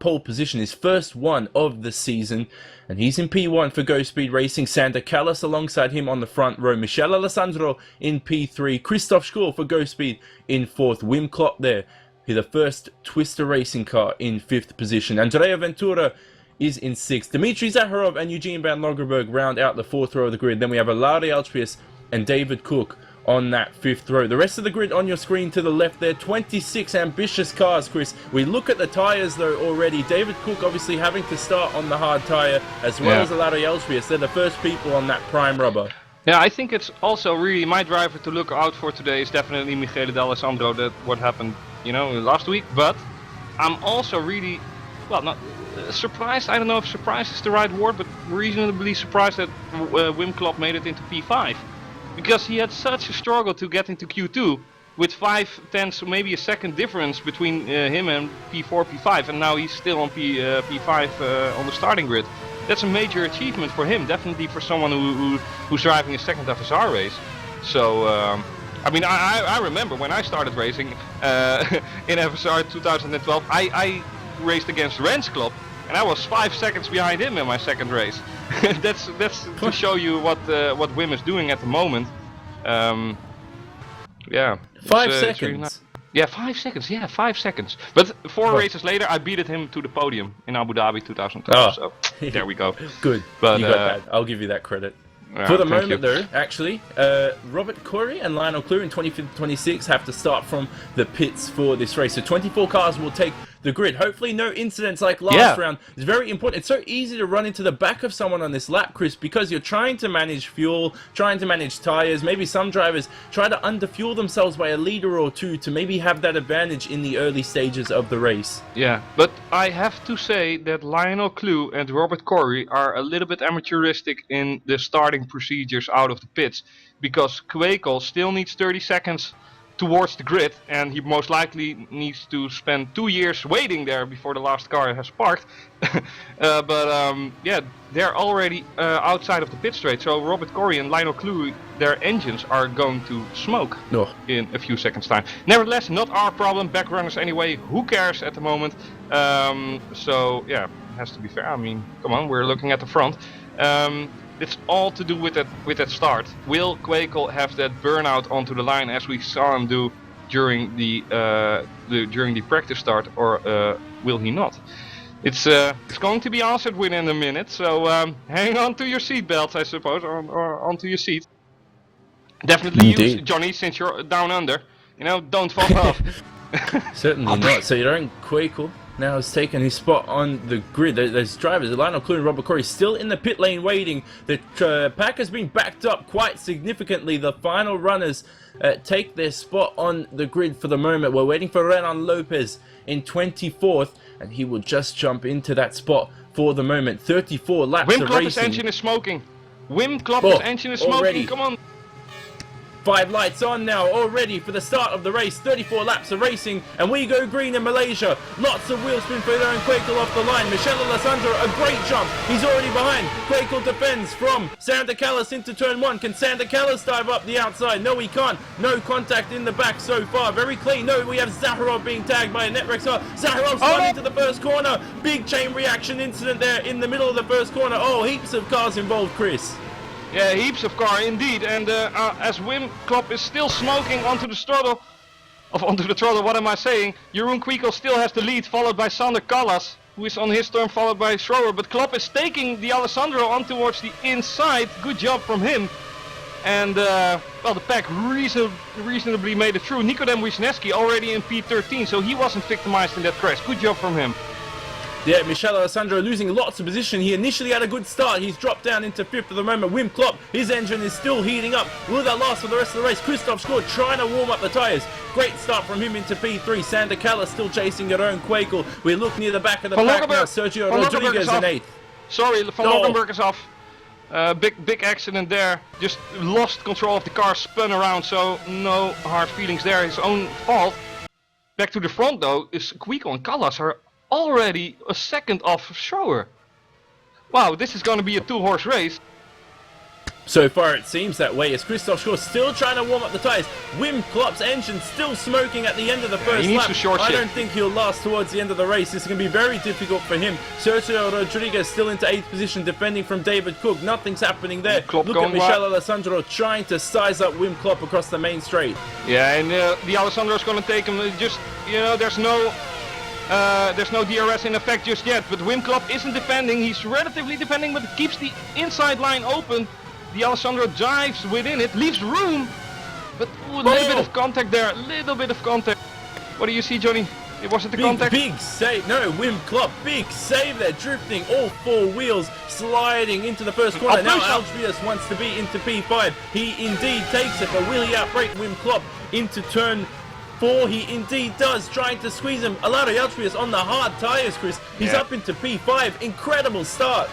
pole position, his first one of the season, and he's in P1 for Go Speed Racing. Sander Callas alongside him on the front row, Michele Alessandro in P3, Christoph Schur for Go Speed in 4th, Wim Klopp there, the first Twister racing car, in 5th position. Andrea Ventura is in 6th. Dmitry Zaharov and Eugene Van Logerberg round out the 4th row of the grid. Then we have Alaire Alspius and David Cook on that 5th row. The rest of the grid on your screen to the left there, 26 ambitious cars, Chris. We look at the tyres though already. David Cook obviously having to start on the hard tyre, as well as Alaire Alspius. They're the first people on that prime rubber. Yeah, I think it's also really my driver to look out for today is definitely Michele D'Alessandro. That what happened, you know, last week. But I'm also really, well, not surprised. I don't know if surprised is the right word, but reasonably surprised that Wim Klopp made it into P5. Because he had such a struggle to get into Q2 with 5/10, maybe a second difference between him and P4, P5, and now he's still on P5 on the starting grid. That's a major achievement for him, definitely for someone who's driving a second FSR race. So, I mean, I remember when I started racing in FSR 2012, I raced against Rens Klopp, and I was 5 seconds behind him in my second race. that's to show you what Wim is doing at the moment. Yeah. 5 seconds. Really nice. Yeah, 5 seconds. Yeah, 5 seconds. But 4 races later, I beat him to the podium in Abu Dhabi 2012. So there we go. Good. But you got that. I'll give you that credit. For the moment, though, actually, Robert Corey and Lionel Clue in 25th and 26th have to start from the pits for this race. So 24 cars will take the grid. Hopefully no incidents like last round. It's very important. It's so easy to run into the back of someone on this lap, Chris, because you're trying to manage fuel, trying to manage tires. Maybe some drivers try to underfuel themselves by a liter or two to maybe have that advantage in the early stages of the race. Yeah, but I have to say that Lionel Clue and Robert Corey are a little bit amateuristic in the starting procedures out of the pits, because Kwekel still needs 30 seconds towards the grid, and he most likely needs to spend 2 years waiting there before the last car has parked. Yeah, they're already outside of the pit straight, so Robert Corey and Lionel Clue, their engines are going to smoke in a few seconds time. Nevertheless, not our problem, back runners anyway, who cares at the moment. So yeah, it has to be fair. I mean, come on, we're looking at the front. It's all to do with that start. Will Kwekel have that burnout onto the line as we saw him do during the practice start, or will he not? It's going to be answered within a minute. So hang on to your seatbelts, I suppose, or onto your seat. Definitely use Jonny, since you're down under. You know, don't fall off. Certainly not. So your own Kwekel now has taken his spot on the grid. Those drivers, Lionel Clue and Robert Corey, still in the pit lane waiting. The pack has been backed up quite significantly. The final runners take their spot on the grid for the moment. We're waiting for Renan Lopez in 24th, and he will just jump into that spot for the moment. 34 laps of racing. Wim Klopper's engine is smoking. Wim Klopper's engine is smoking. Already. Come on. 5 lights on now already for the start of the race. 34 laps of racing, and we go green in Malaysia. Lots of wheel spin for Aaron Kwekel off the line. Michel Alessandro, a great jump. He's already behind. Kwekel defends from Sander Callis into turn 1. Can Sander Callis dive up the outside? No, he can't. No contact in the back so far. Very clean. No, we have Zaharov being tagged by a Netrex car. Zaharov's run into the first corner. Big chain reaction incident there in the middle of the first corner. Oh, heaps of cars involved, Chris. Yeah, heaps of car indeed, and as Wim Klop is still smoking onto the throttle, what am I saying? Jeroen Kwekel still has the lead, followed by Sander Callas, who is on his turn, followed by Schroer, but Klop is taking the Alessandro on towards the inside. Good job from him. And well, the pack reasonably made it through. Nikodem Wisniewski already in P13, so he wasn't victimized in that crash. Good job from him. Yeah, Michel Alessandro losing lots of position. He initially had a good start. He's dropped down into 5th at the moment. Wim Klop, his engine is still heating up. Will that last for the rest of the race? Christoph Schor trying to warm up the tyres. Great start from him into P3. Sander Callis still chasing at own Kwekel. We look near the back of the pack now. Sergio Rodriguez in 8th. Sorry, Van Loggenberg is off. Big accident there. Just lost control of the car, spun around, so no hard feelings there. His own fault. Back to the front though, is Kwekel and Callas are already a second off Schroer. Wow, this is going to be a 2-horse race. So far it seems that way, as Christoph Schor still trying to warm up the tyres. Wim Klop's engine still smoking at the end of the first lap. I don't think he'll last towards the end of the race. This is going to be very difficult for him. Sergio Rodriguez still into 8th position, defending from David Cook. Nothing's happening there. Look at Michel Alessandro trying to size up Wim Klop across the main straight. Yeah, and the Alessandro is going to take him. Just, you know, there's no DRS in effect just yet, but Wim Klop isn't defending. He's relatively defending, but keeps the inside line open. The Alessandro dives within it, leaves room, but a little bit of contact there, a little bit of contact. What do you see, Jonny? Was it the contact? Big save. No, Wim Klop, big save there, drifting all 4 wheels, sliding into the first corner. Now Algevius wants to be into P5. He indeed takes it, but will he outbrake Wim Klop into turn 4? He indeed does, trying to squeeze him. Alado Algevius on the hard tyres, Chris. He's up into P5. Incredible start.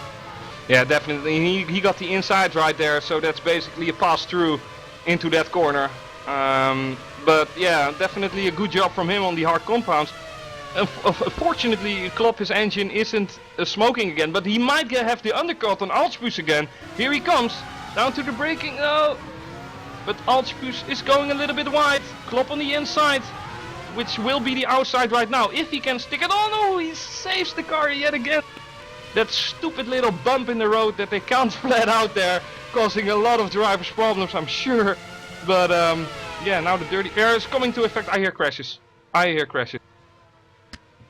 Yeah, definitely. He got the inside right there, so that's basically a pass through into that corner. But yeah, definitely a good job from him on the hard compounds. Fortunately, Klop, his engine isn't smoking again, but he might have the undercut on Algevius again. Here he comes, down to the braking. Oh, but Algevius is going a little bit wide. Klop on the inside, which will be the outside right now. If he can stick it on, oh, he saves the car yet again. That stupid little bump in the road that they can't flat out there, causing a lot of drivers problems, I'm sure. But yeah, now the dirty air is coming to effect. I hear crashes.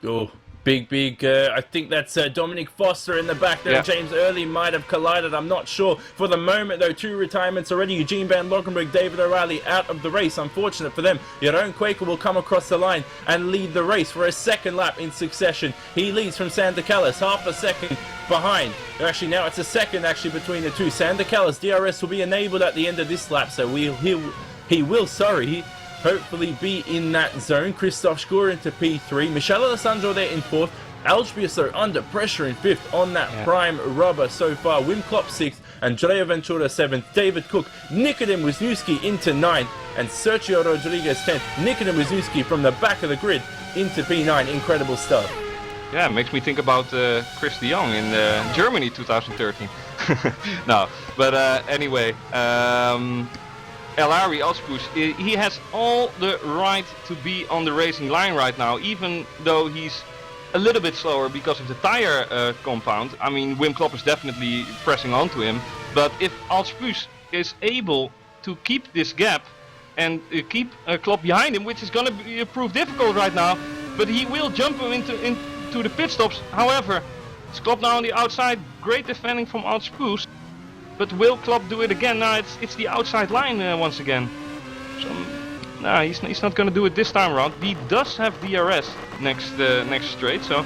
Oh, Big, I think that's Dominic Foster in the back there. Yeah. James Early might have collided, I'm not sure. For the moment, though, 2 retirements already. Eugene Van Lockenberg, David O'Reilly out of the race. Unfortunate for them. Jeroen Quaker will come across the line and lead the race for a second lap in succession. He leads from Sander Callis, half a second behind. Actually, now it's a second actually between the two. Sander Callis, DRS will be enabled at the end of this lap, so he will, hopefully be in that zone. Christoph Schur into P3. Michele Alessandro there in 4th. Algebius though under pressure in 5th on that prime rubber so far. Wim Klopp 6th. Andrea Ventura 7th. David Cook, Nikodem Wisniewski into 9th. And Sergio Rodriguez 10th. Nikodem Wisniewski from the back of the grid into P9. Incredible stuff. Yeah, it makes me think about Chris de Jong in Germany 2013. No, but anyway, Elari Alspus, he has all the right to be on the racing line right now, even though he's a little bit slower because of the tire compound. I mean, Wim Klopp is definitely pressing on to him, but if Alspus is able to keep this gap and keep Klopp behind him, which is going to prove difficult right now, but he will jump him into the pit stops. However, it's Klopp now on the outside. Great defending from Alspus. But will Klopp do it again? No, it's the outside line once again. So, no, he's not going to do it this time around. He does have DRS next straight, so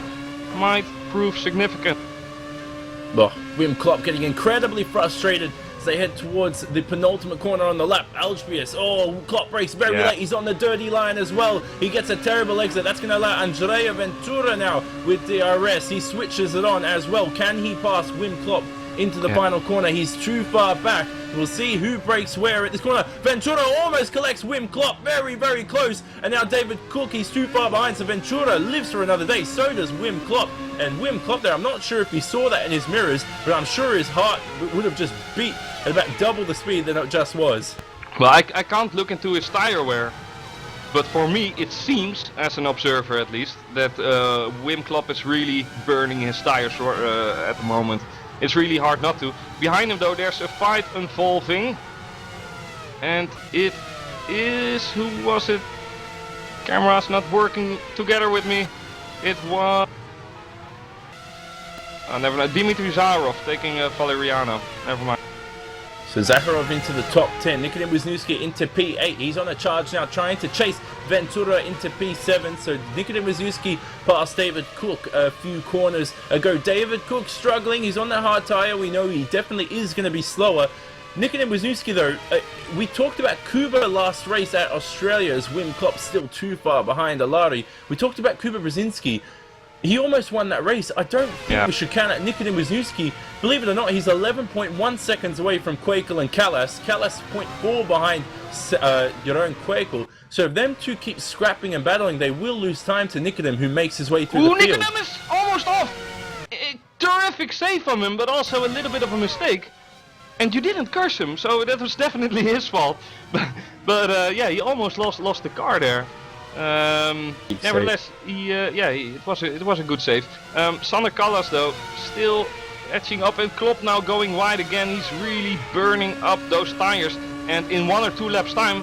might prove significant. Oh, Wim Klopp getting incredibly frustrated as they head towards the penultimate corner on the lap. Algebius, Klopp brakes very late. He's on the dirty line as well. He gets a terrible exit. That's going to allow Andrea Ventura now with DRS. He switches it on as well. Can he pass Wim Klopp into the final corner? He's too far back. We'll see who breaks where at this corner. Ventura almost collects Wim Klopp, very, very close. And now David Cook, he's too far behind, so Ventura lives for another day. So does Wim Klopp. And Wim Klopp there, I'm not sure if he saw that in his mirrors, but I'm sure his heart would have just beat at about double the speed than it just was. Well, I can't look into his tire wear, but for me it seems, as an observer at least, that Wim Klopp is really burning his tires at the moment. It's really hard not to. Behind him though, there's a fight unfolding. And it is... who was it? Camera's not working together with me. It was... never mind. Dimitri Zarov taking Valeriano. Never mind. So Zakharov into the top 10. Nikodem Wisniewski into P8. He's on a charge now, trying to chase Ventura into P7. So Nikodem Wisniewski past David Cook a few corners ago. David Cook struggling. He's on that hard tire. We know he definitely is going to be slower. Nikodem Wisniewski though, we talked about Kuba last race at Australia as Wim Klopp still too far behind Alari. We talked about Kuba Brzezinski. He almost won that race. I don't think we should count out Nikodem Wisniewski. Believe it or not, he's 11.1 seconds away from Quakel and Callas. Callas 0.4 behind Jeroen Quakel. So if them two keep scrapping and battling, they will lose time to Nikodem, who makes his way through the field. Nikodem is almost off! Terrific save from him, but also a little bit of a mistake. And you didn't curse him, so that was definitely his fault. But yeah, he almost lost the car there. Nevertheless, it was a good save. Sander Callas though still etching up, and Klopp now going wide again. He's really burning up those tires, and in 1 or 2 laps time,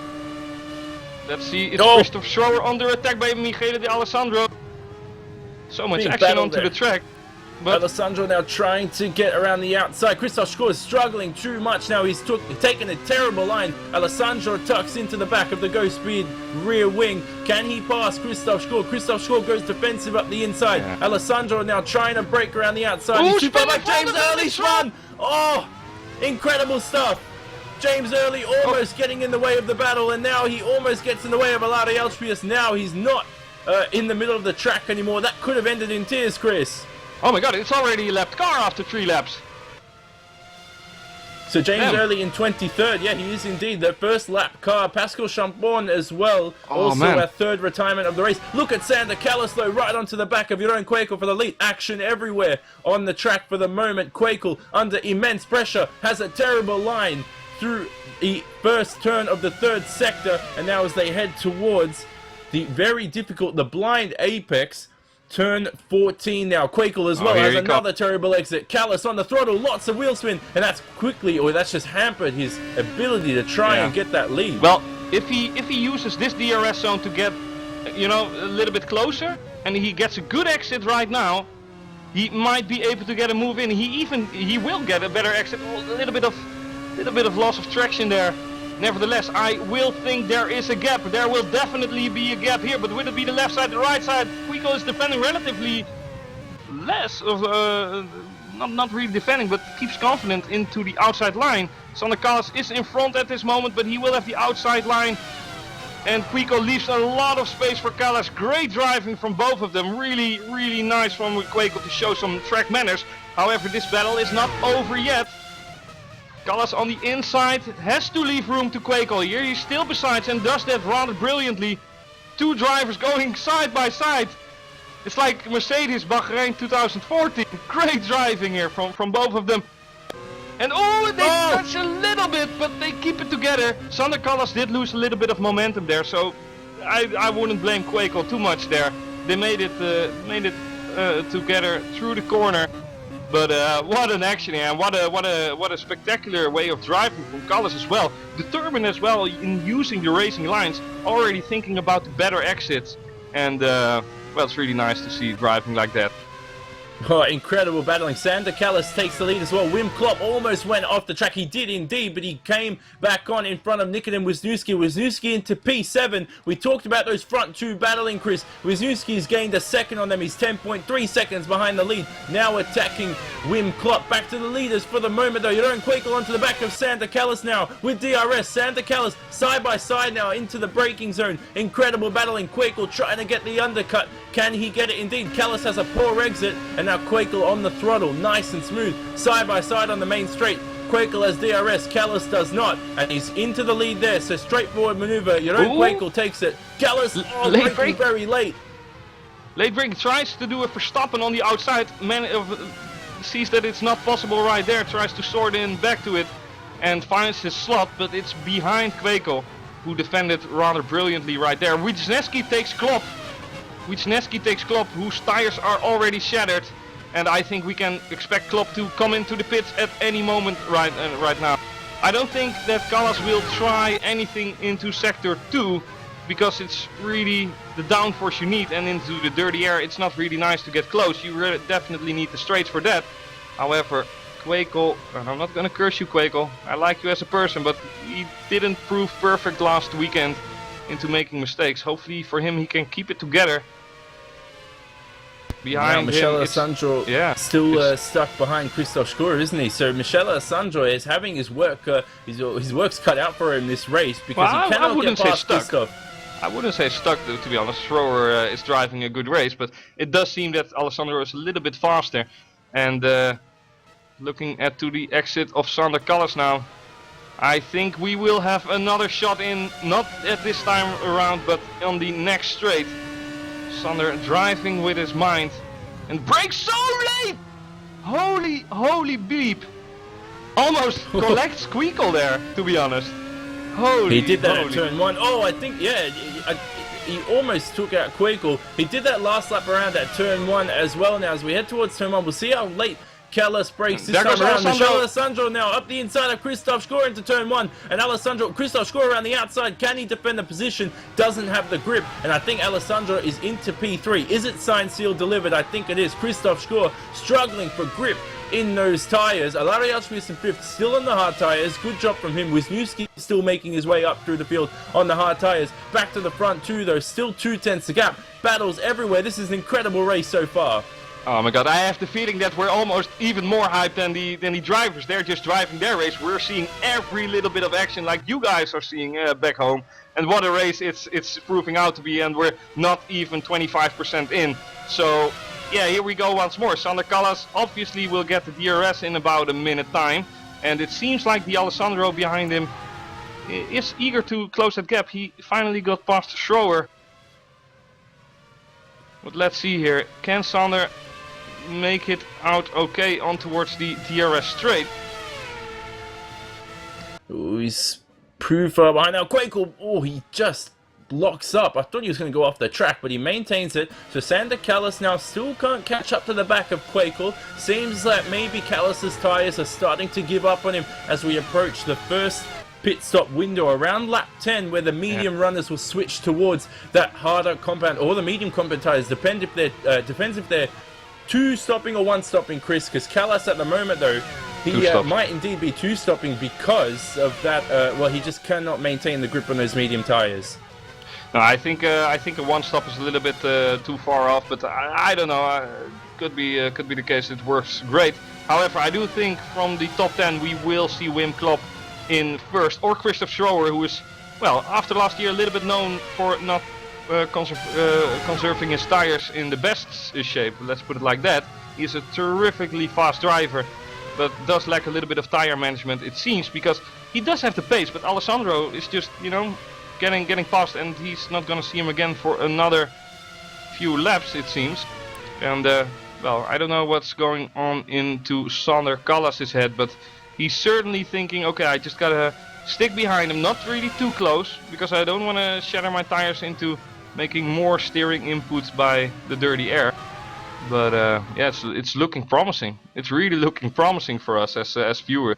let's see, it's Christoph Schroer under attack by Michele de Alessandro. So much action onto the track. But Alessandro now trying to get around the outside. Christoph Schroer is struggling too much now. He's taken a terrible line. Alessandro tucks into the back of the Go Speed rear wing. Can he pass Christoph Schroer? Christoph Schroer goes defensive up the inside. Alessandro now trying to break around the outside. He's too far back. James Early's run! Oh, incredible stuff. James Early almost getting in the way of the battle, and now he almost gets in the way of Alari Algebius. Now he's not in the middle of the track anymore. That could have ended in tears, Chris. Oh my god, it's already a lapped car after 3 laps. So James Early in 23rd, yeah, he is indeed the first lap car. Pascal Champon as well, also a 3rd retirement of the race. Look at Sander Callis though, right onto the back of Jeroen Quakel for the lead. Action everywhere on the track for the moment. Quakel under immense pressure, has a terrible line through the first turn of the 3rd sector, and now as they head towards the very difficult, the blind apex, turn 14 now. Quakel as well has another terrible exit. Callis on the throttle, lots of wheel spin, and that's just hampered his ability to try and get that lead. Well, if he uses this DRS zone to get, a little bit closer and he gets a good exit right now, he might be able to get a move in. He will get a better exit. A little bit of loss of traction there. Nevertheless, I will think there is a gap. There will definitely be a gap here, but will it be the left side, the right side? Quico is defending relatively less of not really defending, but keeps confident into the outside line. Sander Kallas is in front at this moment, but he will have the outside line. And Quico leaves a lot of space for Kallas. Great driving from both of them. Really, really nice from Quico to show some track manners. However, this battle is not over yet. Kallas on the inside has to leave room to Quico here. He still besides and does that rather brilliantly. Two drivers going side by side. It's like Mercedes Bahrain 2014. Great driving here from both of them. And they touch a little bit, but they keep it together. Sander Kallas did lose a little bit of momentum there, so I wouldn't blame Quico too much there. They made it together through the corner. But what an action here, and what a spectacular way of driving from Kallas as well. Determined as well in using the racing lines, already thinking about the better exits. And well, it's really nice to see driving like that. Oh, incredible battling. Sander Kallas takes the lead as well. Wim Klopp almost went off the track. He did indeed, but he came back on in front of Nikitin Wisniewski. Wisniewski into P7. We talked about those front two battling, Chris. Wisniewski's gained a second on them. He's 10.3 seconds behind the lead. Now attacking Wim Klopp. Back to the leaders for the moment, though. Jeroen Kwekel onto the back of Sander Kallas now with DRS. Sander Kallas side by side now into the braking zone. Incredible battling. Kwekel trying to get the undercut. Can he get it? Indeed. Kallas has a poor exit, and now Kwekel on the throttle, nice and smooth, side by side on the main straight. Kwekel has DRS, Kallas does not, and he's into the lead there, so straightforward maneuver. Jeroen Kwekel takes it. Kallas, late braking very late. Late break, tries to do a Verstappen on the outside, sees that it's not possible right there, tries to sort in back to it, and finds his slot, but it's behind Kwekel, who defended rather brilliantly right there. Wisniewski takes Klopp. Wisniewski takes Klopp, whose tires are already shattered, and I think we can expect Klopp to come into the pits at any moment right now. I don't think that Kallas will try anything into sector 2, because it's really the downforce you need, and into the dirty air it's not really nice to get close. You really definitely need the straights for that. However, Kwekel, and I'm not gonna curse you, Kwekel, I like you as a person, but he didn't prove perfect last weekend into making mistakes. Hopefully for him he can keep it together. Behind Michele him, Alessandro still stuck behind Christoph Schurer, isn't he? So Michele Alessandro is having his work's cut out for him this race, because he cannot get past Christoph. I wouldn't say stuck, to be honest. Schroer is driving a good race, but it does seem that Alessandro is a little bit faster. And looking to the exit of Sander Kallas now, I think we will have another shot in, not at this time around, but on the next straight. Sander driving with his mind and brakes so late! Holy beep! Almost collects Quico there, to be honest. He did that at turn 1. Oh, I think, yeah, he almost took out Quico. He did that last lap around at turn 1 as well. Now as we head towards turn 1, we'll see how late Kallas brakes this time around. Michele Alessandro now up the inside of Christoph Schurer into turn 1, and Christoph Schurer around the outside. Can he defend the position? Doesn't have the grip, and I think Alessandro is into P3. Is it signed, sealed, delivered? I think it is. Christoph Schurer struggling for grip in those tyres. Alari Alchemist in 5th, still on the hard tyres. Good job from him. Wisniewski still making his way up through the field on the hard tyres. Back to the front too, though. Still 2/10 the gap. Battles everywhere. This is an incredible race so far. Oh my god, I have the feeling that we're almost even more hyped than the drivers. They're just driving their race. We're seeing every little bit of action like you guys are seeing back home. And what a race it's proving out to be, and we're not even 25% in. So yeah, here we go once more. Sander Kallas obviously will get the DRS in about a minute time. And it seems like the Alessandro behind him is eager to close that gap. He finally got past Schroer. But let's see here. Can Sander make it out okay on towards the DRS straight? Ooh, he's proved far behind now. Kwekel, oh, he just locks up. I thought he was going to go off the track, but he maintains it. So Sander Kallas now still can't catch up to the back of Kwekel. Seems like maybe Kallas's tyres are starting to give up on him as we approach the first pit stop window around lap 10, where the medium runners will switch towards that harder compound or the medium compound tires. Depends if they're 2 stopping or 1 stopping, Chris. Because Callas at the moment, though, he might indeed be 2 stopping because of that. Well, he just cannot maintain the grip on those medium tires. No, I think a 1 stop is a little bit too far off, but I don't know. Could be the case. It works great. However, I do think from the top 10 we will see Wim Klopp in first, or Christoph Schroer, who is, well, after last year a little bit known for not conserving his tires in the best shape. Let's put it like that. He's a terrifically fast driver, but does lack a little bit of tire management, it seems, because he does have the pace, but Alessandro is just, you know, getting past, and he's not gonna see him again for another few laps, it seems. And well, I don't know what's going on into Sander Callas' head, but he's certainly thinking, okay, I just gotta stick behind him, not really too close, because I don't want to shatter my tires into making more steering inputs by the dirty air. But yeah, it's looking promising. It's really looking promising for us as viewers.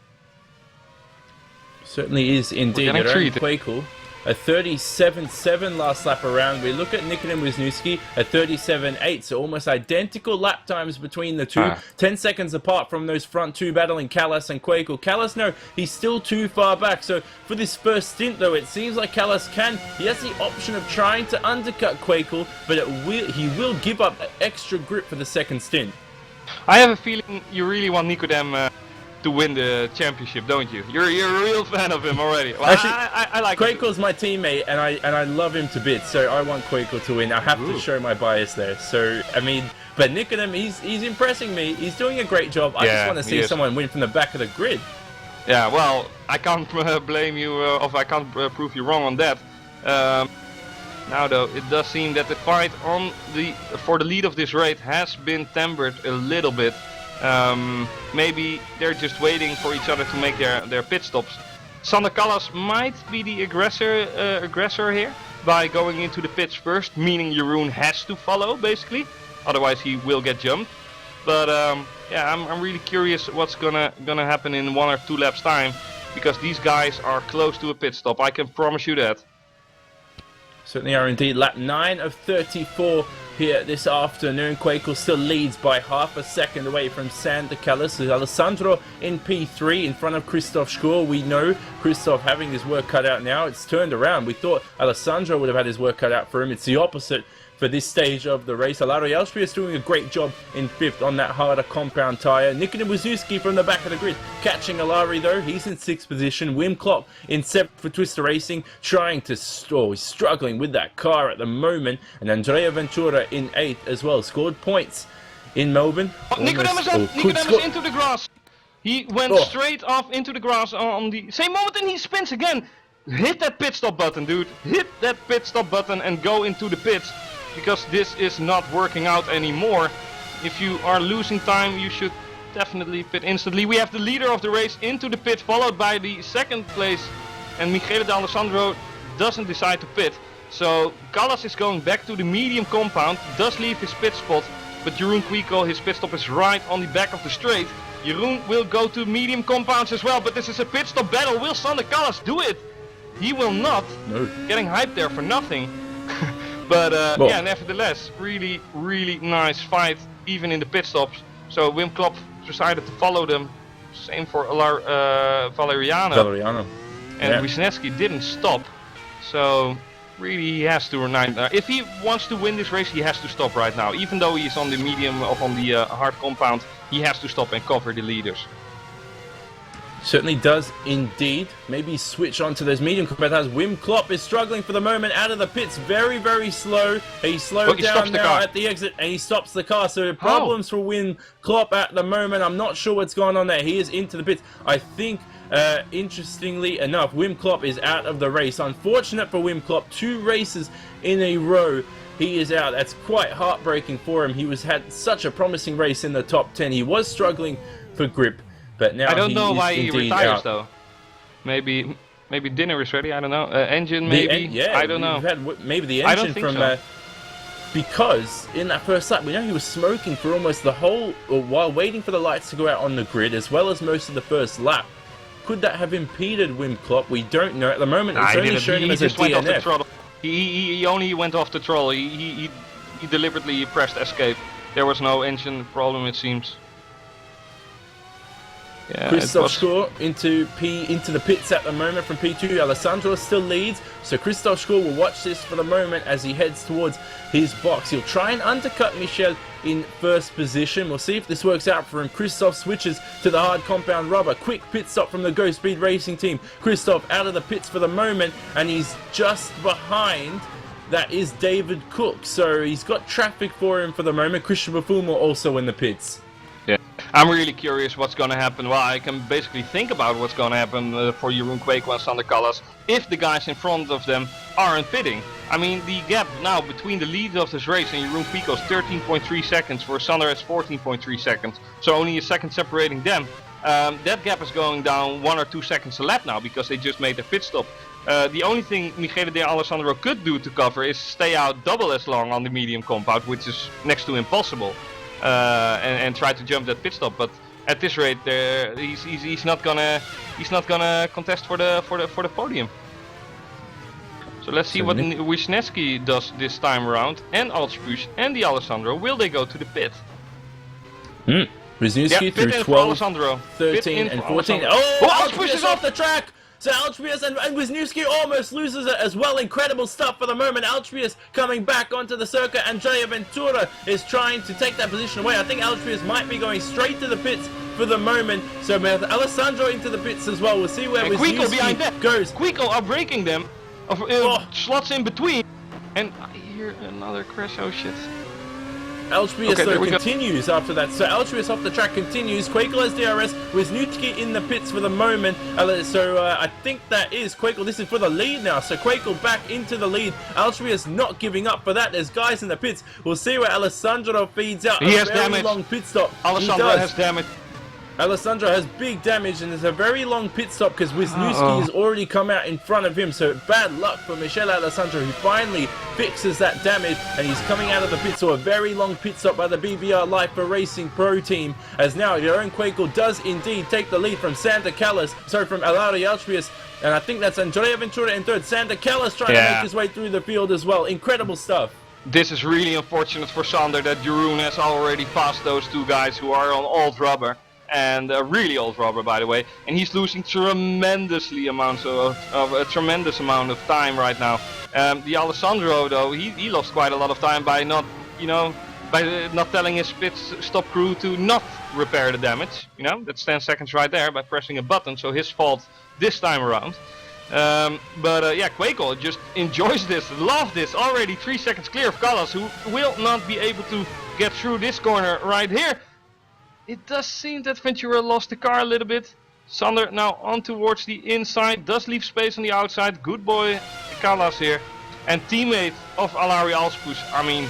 Certainly is indeed. Quakel, a 37.7 last lap around. We look at Nikodem Wisniewski, a 37.8, so almost identical lap times between the two. 10 seconds apart from those front two battling Callas and Quakel. Callas, no, he's still too far back. So for this first stint, though, it seems like Callas he has the option of trying to undercut Quakel, but he will give up extra grip for the second stint. I have a feeling you really want Nikodem to win the championship, don't you? You're a real fan of him already. Well, actually, I like Quakel's my teammate, and I love him to bits. So I want Quakel to win. I have to show my bias there. So I mean, but Nikodem, he's impressing me. He's doing a great job. I just want to see someone win from the back of the grid. Yeah, well, I can't blame you, or I can't prove you wrong on that. Now though, it does seem that the fight for the lead of this race has been tempered a little bit. Maybe they're just waiting for each other to make their pit stops. Sander Callas might be the aggressor here by going into the pits first, meaning Jeroen has to follow basically, otherwise he will get jumped. But yeah, I'm really curious what's gonna happen in 1 or 2 laps time, because these guys are close to a pit stop. I can promise you that. Certainly are indeed. Lap 9 of 34 here this afternoon. Quakel still leads by half a second away from Sander Callas. Alessandro in P3 in front of Christoph Schroer. We know Christoph having his work cut out now. It's turned around. We thought Alessandro would have had his work cut out for him. It's the opposite for this stage of the race. Alari Elstri is doing a great job in 5th on that harder compound tyre. Nikodem Wisniewski from the back of the grid catching Alari though. He's in 6th position. Wim Klopp in 7th for Twister Racing, trying to he's struggling with that car at the moment. And Andrea Ventura in 8th as well. Scored points in Melbourne. Nikodem is into the grass. He went straight off into the grass on the same moment, and he spins again. Hit that pit stop button, dude. Hit that pit stop button and go into the pits, because this is not working out anymore. If you are losing time, you should definitely pit instantly. We have the leader of the race into the pit, followed by the 2nd place, and Michele D'Alessandro doesn't decide to pit. So Callas is going back to the medium compound, does leave his pit spot, but Jeroen Quakel, his pit stop is right on the back of the straight. Jeroen will go to medium compounds as well, but this is a pit stop battle. Will Sander Callas do it? He will not. No. Getting hyped there for nothing. But yeah, nevertheless, really, really nice fight, even in the pit stops. So Wim Klopp decided to follow them. Same for Valeriano. And Wisniewski didn't stop. So really, he has to if he wants to win this race, he has to stop right now. Even though he's on the medium or on the hard compound, he has to stop and cover the leaders. Certainly does indeed. Maybe switch on to those medium competitors. Wim Klopp is struggling for the moment out of the pits. Very, very slow. He slowed down now at the exit and he stops the car. So problems for Wim Klopp at the moment. I'm not sure what's going on there. He is into the pits. I think, interestingly enough, Wim Klopp is out of the race. Unfortunate for Wim Klopp. 2 races in a row. He is out. That's quite heartbreaking for him. He had such a promising race in the top 10. He was struggling for grip. But now I don't know why he retires though. Maybe dinner is ready. I don't know. Engine maybe. I don't know. Maybe the engine from because in that first lap we know he was smoking for almost the whole while waiting for the lights to go out on the grid, as well as most of the first lap. Could that have impeded Wim Klopp? We don't know. At the moment, it's only showing him as a just went off the DNF. throttle. He only went off the throttle. He deliberately pressed escape. There was no engine problem, it seems. Yeah, Christoph Schor into the pits at the moment from P2. Alessandro still leads, so Christoph Schor will watch this for the moment as he heads towards his box. He'll try and undercut Michel in first position. We'll see if this works out for him. Christoph switches to the hard compound rubber. Quick pit stop from the Go Speed Racing team. Christoph out of the pits for the moment, and he's just behind. That is David Cook, so he's got traffic for him for the moment. Christian Buffon also in the pits. Yeah, I'm really curious what's going to happen. Well, I can basically think about what's going to happen for Jeroen Kweekel and Sander Callas if the guys in front of them aren't pitting. I mean, the gap now between the lead of this race and Jeroen Kweekel is 13.3 seconds, where Sander has 14.3 seconds, so only a second separating them. That gap is going down 1 or 2 seconds a lap now because they just made a pit stop. The only thing Michele De Alessandro could do to cover is stay out double as long on the medium compound, which is next to impossible. And try to jump that pit stop, but at this rate, he's not gonna contest for the podium. So let's see what Wisniewski does this time around, and Altspus and De Alessandro. Will they go to the pit? Wisniewski through 12, 13 and 14. Oh, Altspus is off the track! So Altspius and Wisniewski almost loses it as well. Incredible stuff for the moment. Altspius coming back onto the circuit, and Jaya Ventura is trying to take that position away. I think Altspius might be going straight to the pits for the moment. So we have Alessandro into the pits as well. We'll see where Wisniewski goes. Kweekel are breaking them. Slots in between. And I hear another crash. Oh shit. Altspius continues after that. So Altspius off the track continues. Kweekel has DRS. Wisniewski in the pits for the moment. So I think that is Kweekel. This is for the lead now. So Kweekel back into the lead. Altspius not giving up for that. There's guys in the pits. We'll see where Alessandro feeds out. He has very damage. Long pit stop. Alessandro has damage. Alessandro has big damage, and there's a very long pit stop because Wisniewski has already come out in front of him. So bad luck for Michele Alessandro, who finally fixes that damage, and he's coming out of the pit. So a very long pit stop by the BBR Life for Racing Pro team, as now Jeroen Kweekel does indeed take the lead from Sander Callas, from Alauri Altspius. And I think that's Andrea Ventura in third. Sander Callas trying to make his way through the field as well. Incredible stuff. This is really unfortunate for Sander that Jeroen has already passed those two guys who are on old rubber. And really old rubber, by the way, and he's losing a tremendous amount of time right now. The Alessandro, though, he lost quite a lot of time by not telling his pit stop crew to not repair the damage. That's 10 seconds right there by pressing a button, so his fault this time around. Yeah, Kweekel just enjoys this, loves this. Already 3 seconds clear of Callas, who will not be able to get through this corner right here. It does seem that Ventura lost the car a little bit. Sander now on towards the inside, does leave space on the outside. Good boy, Callas here. And teammate of Alauri Altspus. I mean,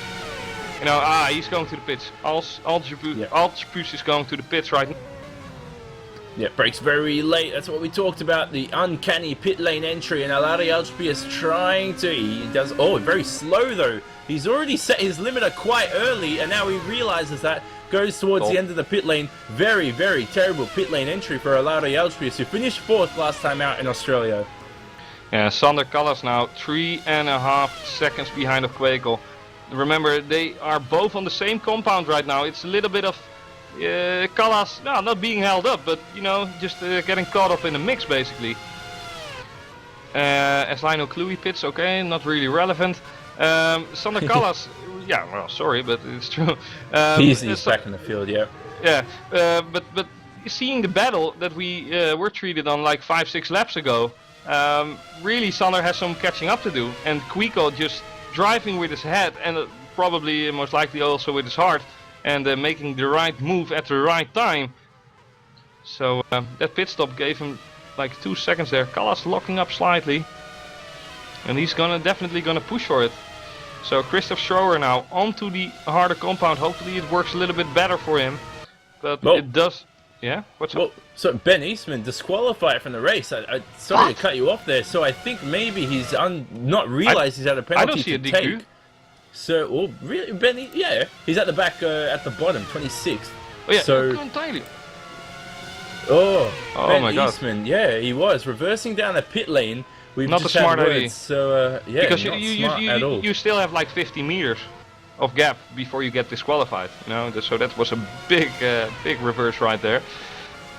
he's going to the pits. Altspus is going to the pits right now. Yeah, brakes very late. That's what we talked about. The uncanny pit lane entry, and Alauri Altspius trying to. He does. Oh, very slow though. He's already set his limiter quite early, and now he realizes that. Goes towards the end of the pit lane. Very, very terrible pit lane entry for Alauri Altspius, who finished 4th last time out in Australia. Yeah, Sander Callas now 3.5 seconds behind of Kweekel. Remember, they are both on the same compound right now. It's a little bit of Callas, not being held up, but just getting caught up in the mix basically. As Lionel Cluey pits, okay, not really relevant. Sander Callas. Yeah, well, sorry, but it's true. He's back in the field, yeah. Yeah, but seeing the battle that we were treated on like 5-6 laps ago, really Sander has some catching up to do, and Kweekel just driving with his head and probably most likely also with his heart, and making the right move at the right time. So that pit stop gave him like 2 seconds there. Callas locking up slightly, and he's definitely gonna push for it. So Christoph Schroer now onto the harder compound. Hopefully it works a little bit better for him. But it does. Yeah? What's up? So Ben Eastman disqualified from the race. Sorry to cut you off there. So I think maybe he's not realized he's had a penalty I don't see a DQ. Take. So, really, Ben? Yeah, he's at the back, at the bottom, 26th. Oh yeah, so, Oh, Oh Ben my God. Eastman, yeah, he was reversing down the pit lane. We've Not just a smart had words, idea. so yeah, Because not smart at all. you still have like 50 meters of gap before you get disqualified. You know, so that was a big reverse right there.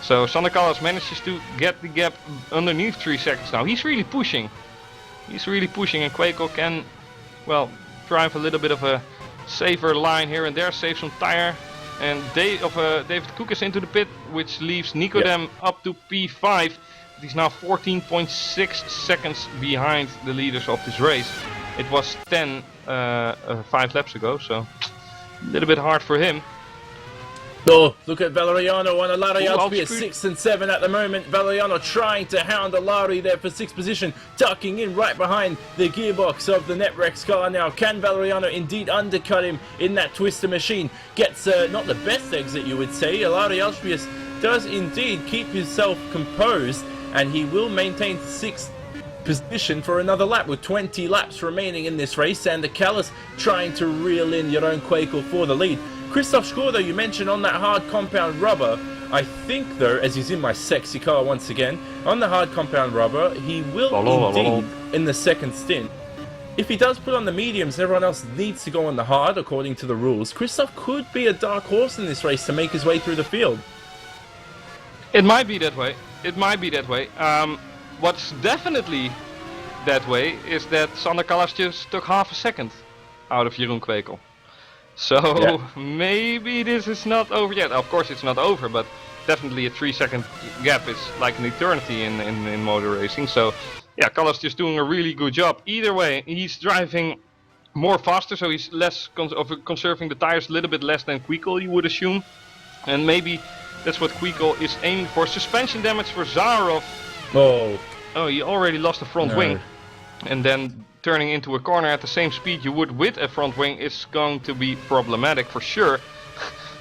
So Sander Callas manages to get the gap underneath 3 seconds now. He's really pushing. He's really pushing, and Quakel can, well, drive a little bit of a safer line here and there, save some tire. And David Cook is into the pit, which leaves Nicodem up to P5. He's now 14.6 seconds behind the leaders of this race. It was 5 laps ago, so a little bit hard for him. Oh, look at Valeriano on Alari Alpi at outscrewed. 6 and 7 at the moment. Valeriano trying to hound Alari there for 6th position, tucking in right behind the gearbox of the Netrex car now. Can Valeriano indeed undercut him in that twister machine? Gets not the best exit, you would say. Alari Alpius does indeed keep himself composed, and he will maintain 6th position for another lap with 20 laps remaining in this race. And the Callis trying to reel in Jeroen Quakel for the lead. Christoph Schor, though, you mentioned on that hard compound rubber. I think, though, as he's in my sexy car once again, on the hard compound rubber, he will indeed, in the second stint, if he does put on the mediums, everyone else needs to go on the hard, according to the rules. Christoph could be a dark horse in this race to make his way through the field. It might be that way. It might be that way. What's definitely that way is that Sander Callas just took half a second out of Jeroen Quakel. So maybe this is not over yet. Of course it's not over, but definitely a 3-second gap is like an eternity in motor racing. So yeah, Callas just doing a really good job. Either way, he's driving more faster, so he's less conserving the tires a little bit less than Quakel, you would assume. And maybe that's what Quakel is aiming for. Suspension damage for Zarov. Oh, he already lost the front wing. And then turning into a corner at the same speed you would with a front wing is going to be problematic for sure.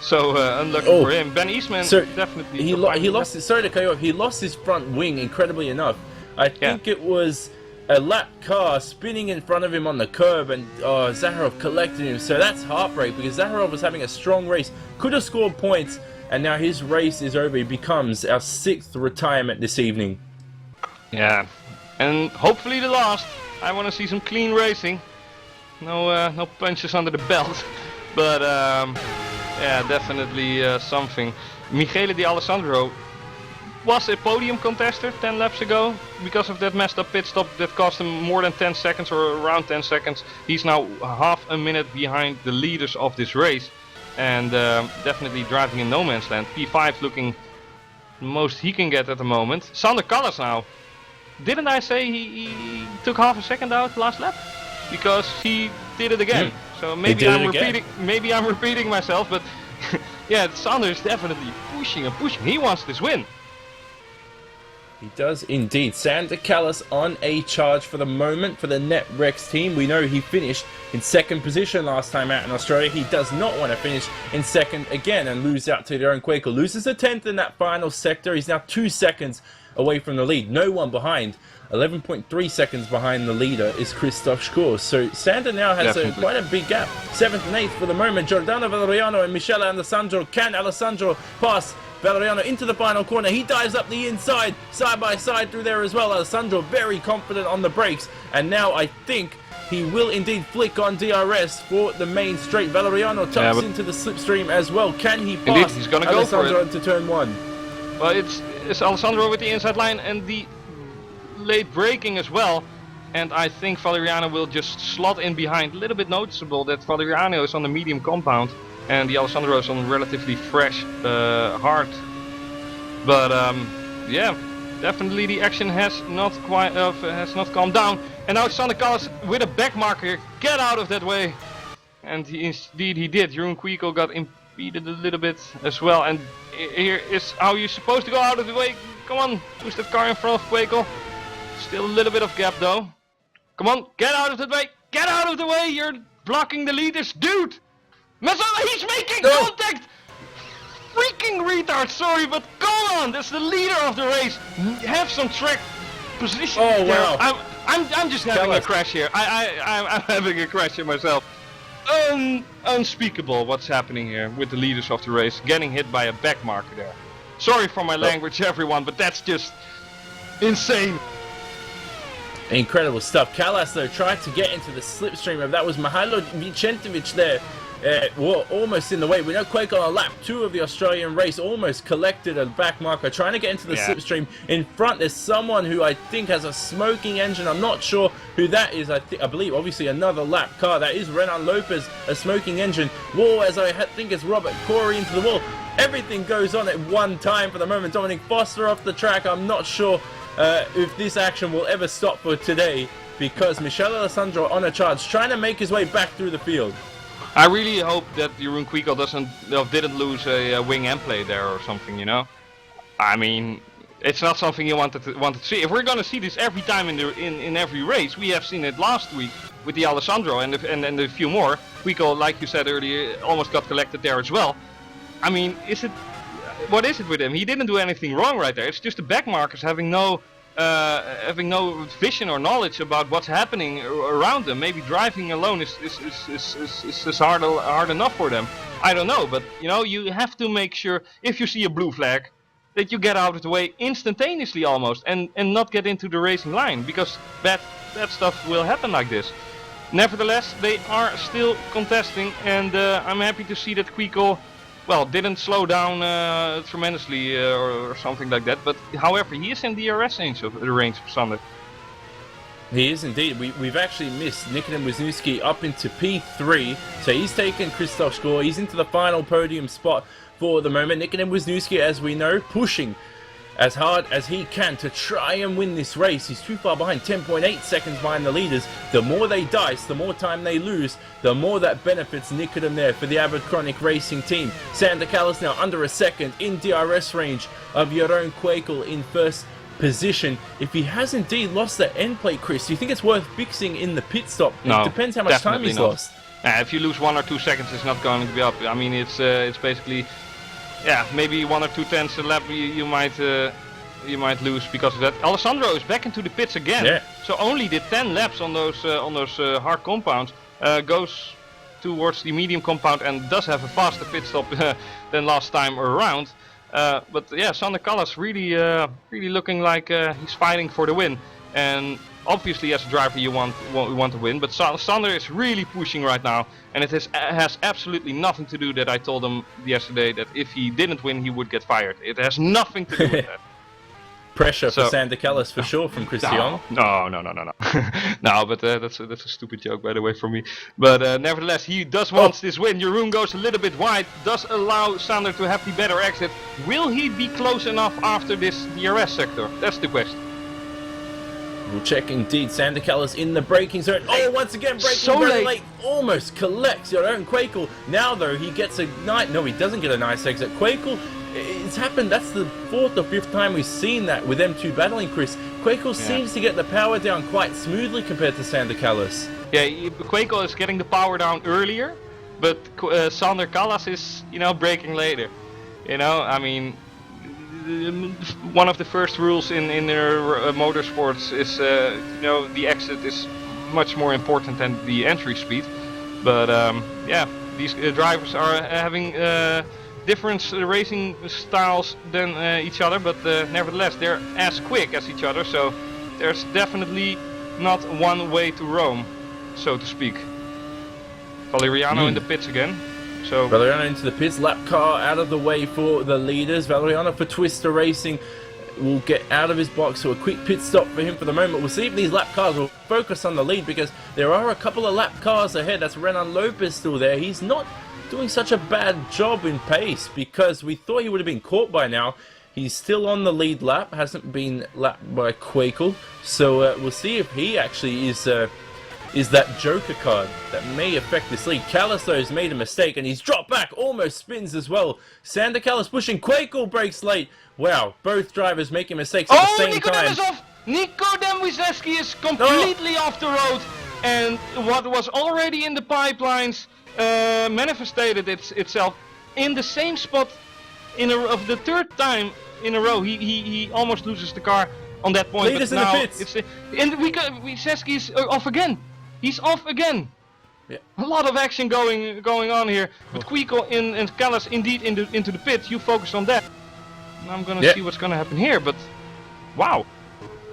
So unlucky for him. Ben Eastman definitely. He lost his, sorry to cut you off, he lost his front wing incredibly enough. I think it was a lap car spinning in front of him on the curb, and Zaharov collected him. So that's heartbreak, because Zaharov was having a strong race, could have scored points, and now his race is over. He becomes our 6th retirement this evening. Yeah, and hopefully the last. I want to see some clean racing. No punches under the belt. But yeah, definitely something. Michele Di Alessandro was a podium contester 10 laps ago. Because of that messed up pit stop that cost him more than 10 seconds or around 10 seconds. He's now half a minute behind the leaders of this race. And definitely driving in no man's land. P5 looking the most he can get at the moment. Sander Callas now. Didn't I say he took half a second out last lap? Because he did it again. So maybe I'm repeating myself, but yeah, Sander's definitely pushing and pushing. He wants this win. He does indeed. Sander Callas on a charge for the moment for the Netrex team. We know he finished in 2nd position last time out in Australia. He does not want to finish in 2nd again and lose out to Jeroen Quakel. Loses a 10th in that final sector. He's now 2 seconds away from the lead. No one behind. 11.3 seconds behind the leader is Christoph Schor. So Sander now has quite a big gap. 7th and 8th for the moment. Giordano Valeriano and Michele Alessandro. Can Alessandro pass Valeriano into the final corner? He dives up the inside, side by side through there as well. Alessandro very confident on the brakes. And now I think he will indeed flick on DRS for the main straight. Valeriano tucks into the slipstream as well. Can he pass he's gonna Alessandro go for it. into turn 1? Well, it's Alessandro with the inside line and the late braking as well. And I think Valeriano will just slot in behind. A little bit noticeable that Valeriano is on the medium compound and the Alessandro is on relatively fresh hard. But yeah, definitely the action has not calmed down. And now Sander Callas with a back marker. Get out of that way. And indeed he did. Jeroen Quakel got impeded a little bit as well. And here is how you're supposed to go out of the way. Come on, push that car in front of Quakel. Still a little bit of gap though. Come on, get out of the way. Get out of the way. You're blocking the leaders, dude. He's making contact. Freaking retard. Sorry, but come on. That's the leader of the race. Have some track position. Oh wow. I'm just having a crash here. I'm having a crash here myself. Unspeakable what's happening here with the leaders of the race getting hit by a back marker there. Sorry for my language, everyone, but that's just insane. Incredible stuff. Kallas, though, tried to get into the slipstream of that was Mihailo Vicentovic there. Well, almost in the way. We know Quake on a lap 2 of the Australian race almost collected a back marker, trying to get into the slipstream. In front, there's someone who I think has a smoking engine. I'm not sure who that is. I believe, obviously, another lap car. That is Renan Lopez, a smoking engine. Wall, as I think it's Robert Corey into the wall. Everything goes on at one time for the moment. Dominic Foster off the track. I'm not sure if this action will ever stop for today, because Michele Alessandro on a charge, trying to make his way back through the field. I really hope that Jeroen Quico didn't lose a wing end plate there or something, you know. I mean, it's not something you wanted to see. If we're gonna see this every time in every race, we have seen it last week with the Alessandro and a few more. Quico, like you said earlier, almost got collected there as well. I mean, what is it with him? He didn't do anything wrong right there. It's just the back markers having no vision or knowledge about what's happening around them. Maybe driving alone is hard enough for them. I don't know, but you know, you have to make sure if you see a blue flag that you get out of the way instantaneously almost and not get into the racing line, because bad stuff will happen like this. Nevertheless, they are still contesting, and I'm happy to see that Quico, well, didn't slow down tremendously or something like that, but however, he is in the DRS range of Sander. He is indeed. We've actually missed Nikodem Wisniewski up into P3, so he's taken Christoph Score. He's into the final podium spot for the moment. Nikodem Wisniewski, as we know, pushing as hard as he can to try and win this race. He's too far behind, 10.8 seconds behind the leaders. The more they dice, the more time they lose, the more that benefits Nikodem there for the Abercrombie Racing team. Sander Kallas now under a second in DRS range of Jeroen Kwekel in first position. If he has indeed lost that end plate, Chris, do you think it's worth fixing in the pit stop? No, it depends how much time he's lost. If you lose 1 or 2 seconds, it's not going to be up. I mean, it's basically, yeah, maybe 1 or 2 tenths a lap you might lose because of that. Alessandro is back into the pits again, so only the 10 laps on those hard compounds goes towards the medium compound and does have a faster pit stop than last time around. But yeah, Sander Kallas really looking like he's fighting for the win, and obviously as a driver you want to win, but Sander is really pushing right now, and it has absolutely nothing to do that I told him yesterday that if he didn't win he would get fired. It has nothing to do with that. Pressure for Sander Kallas for sure from Christian. No. No, but that's a stupid joke, by the way, from me. But nevertheless, he does want this win. Jeroen goes a little bit wide, does allow Sander to have the better exit. Will he be close enough after this DRS sector? That's the question. We'll check indeed. Sander Kallas in the braking zone. Oh, once again braking so very late. Almost collects Jeroen Kwekel. Now though, he gets a nice... No, he doesn't get a nice exit. Kwekel, it's happened. That's the 4th or 5th time we've seen that with them two battling, Chris. Kwekel seems to get the power down quite smoothly compared to Sander Kallas. Yeah, Kwekel is getting the power down earlier, but Sander Kallas is, braking later. I mean, one of the first rules in motorsports is, the exit is much more important than the entry speed. But yeah, these drivers are having different racing styles than each other, but nevertheless they're as quick as each other, so there's definitely not one way to Rome, so to speak. Valeriano in the pits again. So Valeriano into the pits, lap car out of the way for the leaders. Valeriano for Twister Racing will get out of his box, so a quick pit stop for him for the moment. We'll see if these lap cars will focus on the lead, because there are a couple of lap cars ahead. That's Renan Lopez still there. He's not doing such a bad job in pace, because we thought he would have been caught by now. He's still on the lead lap, hasn't been lapped by Kwekel, so we'll see if he actually is that joker card that may affect this lead. Kallas though has made a mistake and he's dropped back, almost spins as well. Sander Kallas pushing, Kwekel brakes late. Wow, both drivers making mistakes at the same time. Is off! Nikodem Wisniewski is completely off the road, and what was already in the pipelines manifested itself in the same spot of the 3rd time in a row. He almost loses the car on that point. Leaders but now in the pits. Wisniewski is off again. He's off again. Yeah. A lot of action going on here. But Kwekel and Kallas indeed into the pit. You focus on that. I'm gonna see what's gonna happen here. But wow.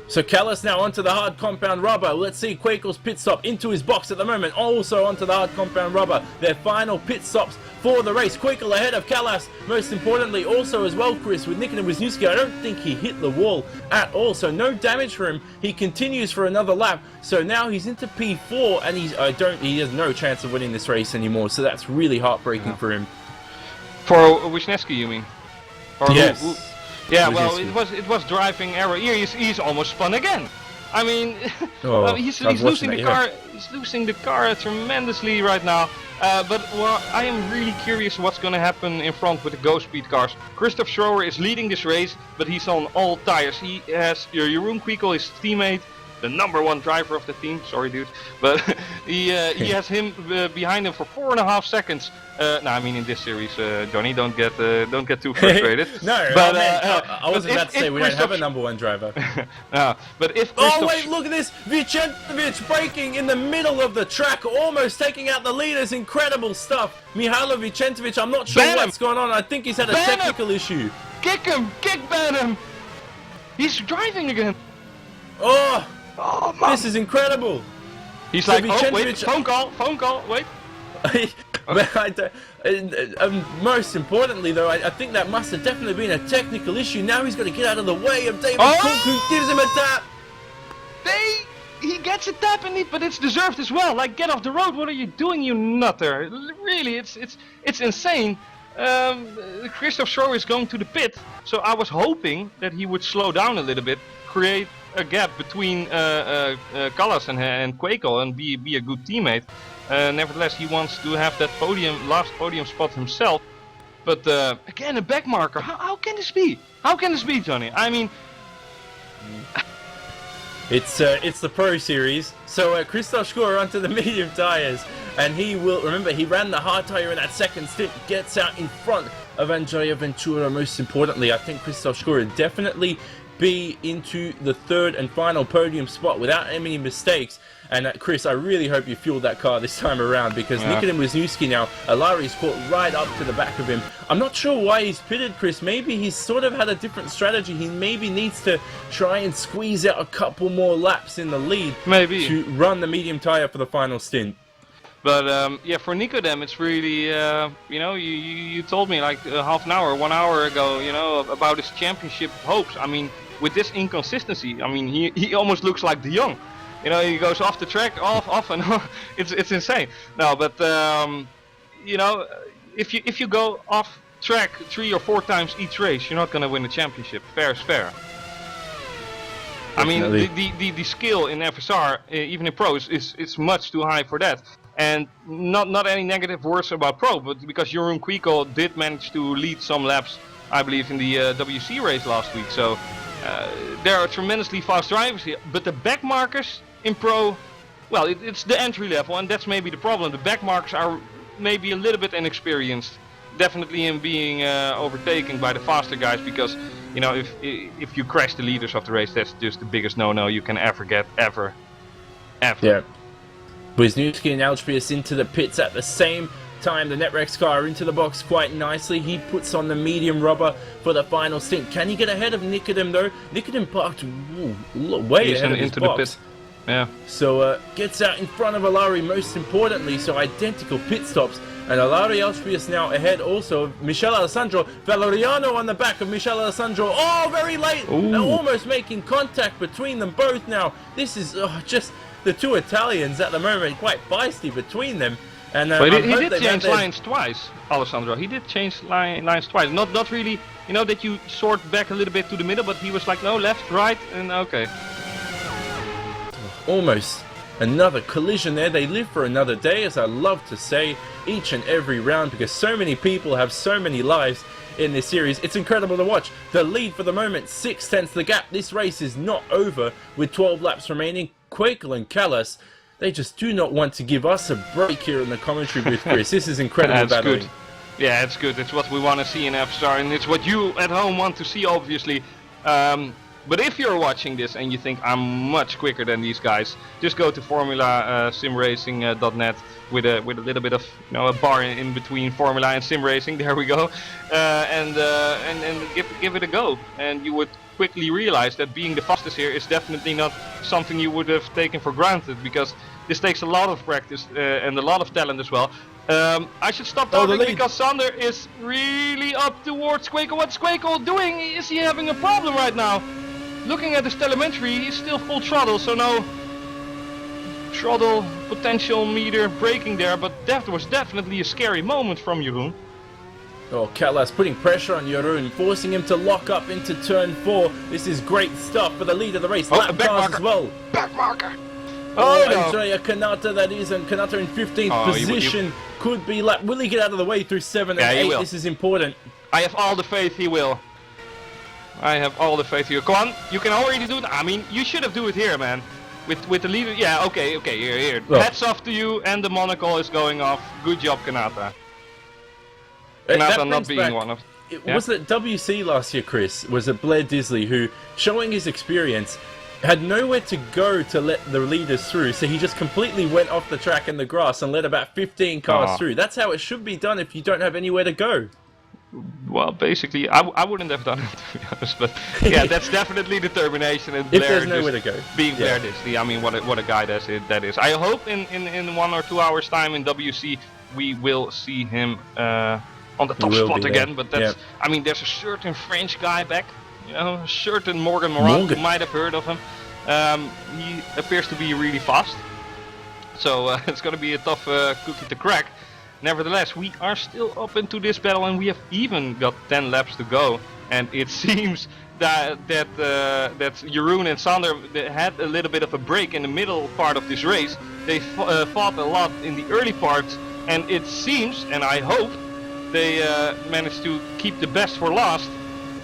So Callis now onto the hard compound rubber. Let's see Quakel's pit stop into his box at the moment. Also onto the hard compound rubber. Their final pit stops for the race. Quakel ahead of Callis. Most importantly, also as well, Chris, with Nikitin Wisniewski, I don't think he hit the wall at all. So no damage for him. He continues for another lap. So now he's into P4 and he has no chance of winning this race anymore. So that's really heartbreaking for him. For Wisniewski, you mean? Or yes. Yeah, well, it was driving error. Here he's almost spun again. I mean, he's losing the car. He's losing the car tremendously right now. But well, I am really curious what's going to happen in front with the Go Speed cars. Christoph Schroer is leading this race, but he's on all tires. He has Jeroen Quiekel, his teammate, the #1 driver of the team. Sorry, dude, but he has him behind him for 4.5 seconds. No, I mean in this series, Jonny, don't get too frustrated. No, but I wasn't about to say we don't have a #1 driver. No, but if oh wait, look at this! Vicentovic braking in the middle of the track, almost taking out the leaders. Incredible stuff. Mihailo Vicentovic, I'm not sure what's going on. I think he's had a technical issue. Kick him! Ban him! He's driving again. Oh, this is incredible. He's so like, oh wait, phone call, wait. Most importantly though, I think that must have definitely been a technical issue. Now he's got to get out of the way of David Cook, who gives him a tap. He gets a tap but it's deserved as well. Like, get off the road, what are you doing, you nutter? Really, it's insane. Christoph Schroer is going to the pit, so I was hoping that he would slow down a little bit, create a gap between Callas and Quakel and be a good teammate. Nevertheless, he wants to have that last podium spot himself. But again, a back marker. How can this be? How can this be, Jonny? I mean, it's the Pro Series. So Christoph Schroer onto the medium tires, and he ran the hard tire in that second stint. Gets out in front of Andrea Ventura. Most importantly, I think Christoph Schroer definitely be into the third and final podium spot without any mistakes. And Chris, I really hope you fueled that car this time around, because Nikitin Wisniewski now, Alari's caught right up to the back of him. I'm not sure why he's pitted, Chris. Maybe he's sort of had a different strategy. He maybe needs to try and squeeze out a couple more laps in the lead to run the medium tire for the final stint. But yeah, for Nikodem, it's really, you know, you told me like half an hour, 1 hour ago, you know, about his championship hopes. I mean, with this inconsistency, I mean, he almost looks like De Jong. You know, he goes off the track, off and on. It's insane. No, but you know, if you go off track 3 or 4 times each race, you're not gonna win the championship. Fair is fair. Definitely. I mean, the skill in FSR, even in pros, is much too high for that. And not any negative words about pro, but because Jeroen Quiekel did manage to lead some laps, I believe, in the WC race last week. So there are tremendously fast drivers here, but the back markers in pro, well, it's the entry level, and that's maybe the problem. The back markers are maybe a little bit inexperienced, definitely in being overtaken by the faster guys, because you know, if you crash the leaders of the race, that's just the biggest no-no you can ever get, ever. Yeah. Wisniewski and Algepius into the pits at the same time. The Netrex car into the box quite nicely. He puts on the medium rubber for the final stint. Can he get ahead of Nikodem though? Nikodem parked way ahead of his box. The pit. Yeah. So gets out in front of Alari, most importantly, so identical pit stops. And Alari Algepius now ahead also of Michele Alessandro. Valeriano on the back of Michele Alessandro. Oh, very late! Almost making contact between them both now. This is just the two Italians at the moment, quite feisty between them. And but he did change lines twice, Alessandro. He did change lines twice. Not really, you know, that you sort back a little bit to the middle, but he was like, no, left, right, and okay. Almost another collision there. They live for another day, as I love to say, each and every round, because so many people have so many lives in this series. It's incredible to watch. The lead for the moment, 6/10 the gap. This race is not over with 12 laps remaining. Quakel and Callas, they just do not want to give us a break here in the commentary booth, Chris. This is incredible battling. Good. Yeah, it's good. It's what we want to see in FSR, and it's what you at home want to see, obviously. But if you're watching this and you think I'm much quicker than these guys, just go to Formula SimRacing.net with a little bit of a bar in between Formula and SimRacing. There we go, and give it a go, and you would quickly realize that being the fastest here is definitely not something you would have taken for granted, because this takes a lot of practice and a lot of talent as well. I should stop talking because Sander is really up towards Quakel. What's Quakel doing? Is he having a problem right now? Looking at his telemetry, he's still full throttle, so no throttle potential meter braking there, but that was definitely a scary moment from Jeroen. Oh, Callas putting pressure on Jeroen, forcing him to lock up into turn 4. This is great stuff for the lead of the race. Lap cars as well. Back marker. Andrea Kanata, that is, and Kanata in 15th position. Could be lap. Will he get out of the way through 7 and 8? This is important. I have all the faith he will. I have all the faith here. Come on, you can already do it. I mean, you should have do it here, man. With the leader. Yeah, okay, here. Oh. Hats off to you, and the monocle is going off. Good job, Kanata. Kanata not being one of. Was it WC last year, Chris? Was it Blair Disley who, showing his experience, had nowhere to go to let the leaders through, so he just completely went off the track in the grass and let about 15 cars through. That's how it should be done if you don't have anywhere to go. Well, basically, I wouldn't have done it, to be honest, but yeah, that's definitely determination. And if there's nowhere to go. Being Blair Disley, I mean, what a guy that is. I hope in 1 or 2 hours' time in WC, we will see him on the top spot again, but that's, I mean, there's a certain French guy back, a certain Morgan Moran, you might have heard of him. He appears to be really fast, so it's going to be a tough cookie to crack. Nevertheless, we are still up into this battle, and we have even got 10 laps to go, and it seems that Jeroen and Sander had a little bit of a break in the middle part of this race. They fought a lot in the early parts, and it seems, and I hope, they managed to keep the best for last,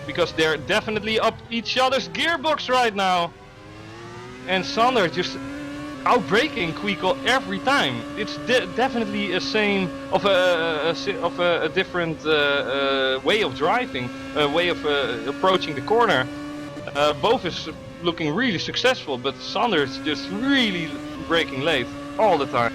because they're definitely up each other's gearbox right now. And Sander just outbraking Queequel every time. It's definitely a same of a different way of driving, a way of approaching the corner. Both is looking really successful, but Sander is just really braking late all the time.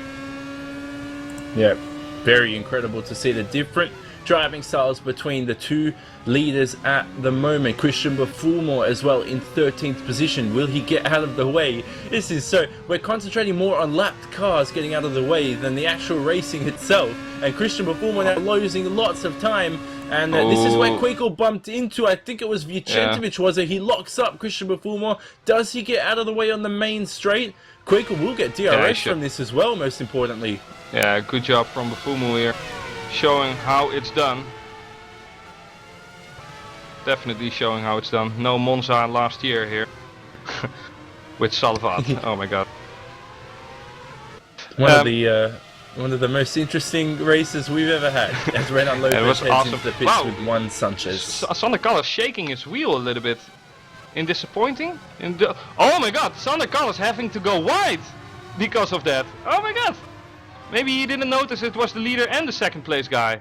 Yeah, very incredible to see the different driving styles between the two leaders at the moment. Christian Befulmore as well in 13th position. Will he get out of the way? This is so... We're concentrating more on lapped cars getting out of the way than the actual racing itself. And Christian Befulmore now losing lots of time. And this is where Queequel bumped into, I think it was Vujcevic, was it? He locks up Christian Befulmore. Does he get out of the way on the main straight? Queequel will get DRS from this as well, most importantly. Yeah, good job from Befulmore here, showing how it's done. Definitely showing how it's done. No Monza last year here with Salvat. Oh my god. One of the most interesting races we've ever had. As Renan Lopez heads into the pits with Juan Sanchez. Sander Callas shaking his wheel a little bit. Disappointing. Oh my god, Sander Callas having to go wide because of that. Oh my god. Maybe he didn't notice it was the leader and the second place guy.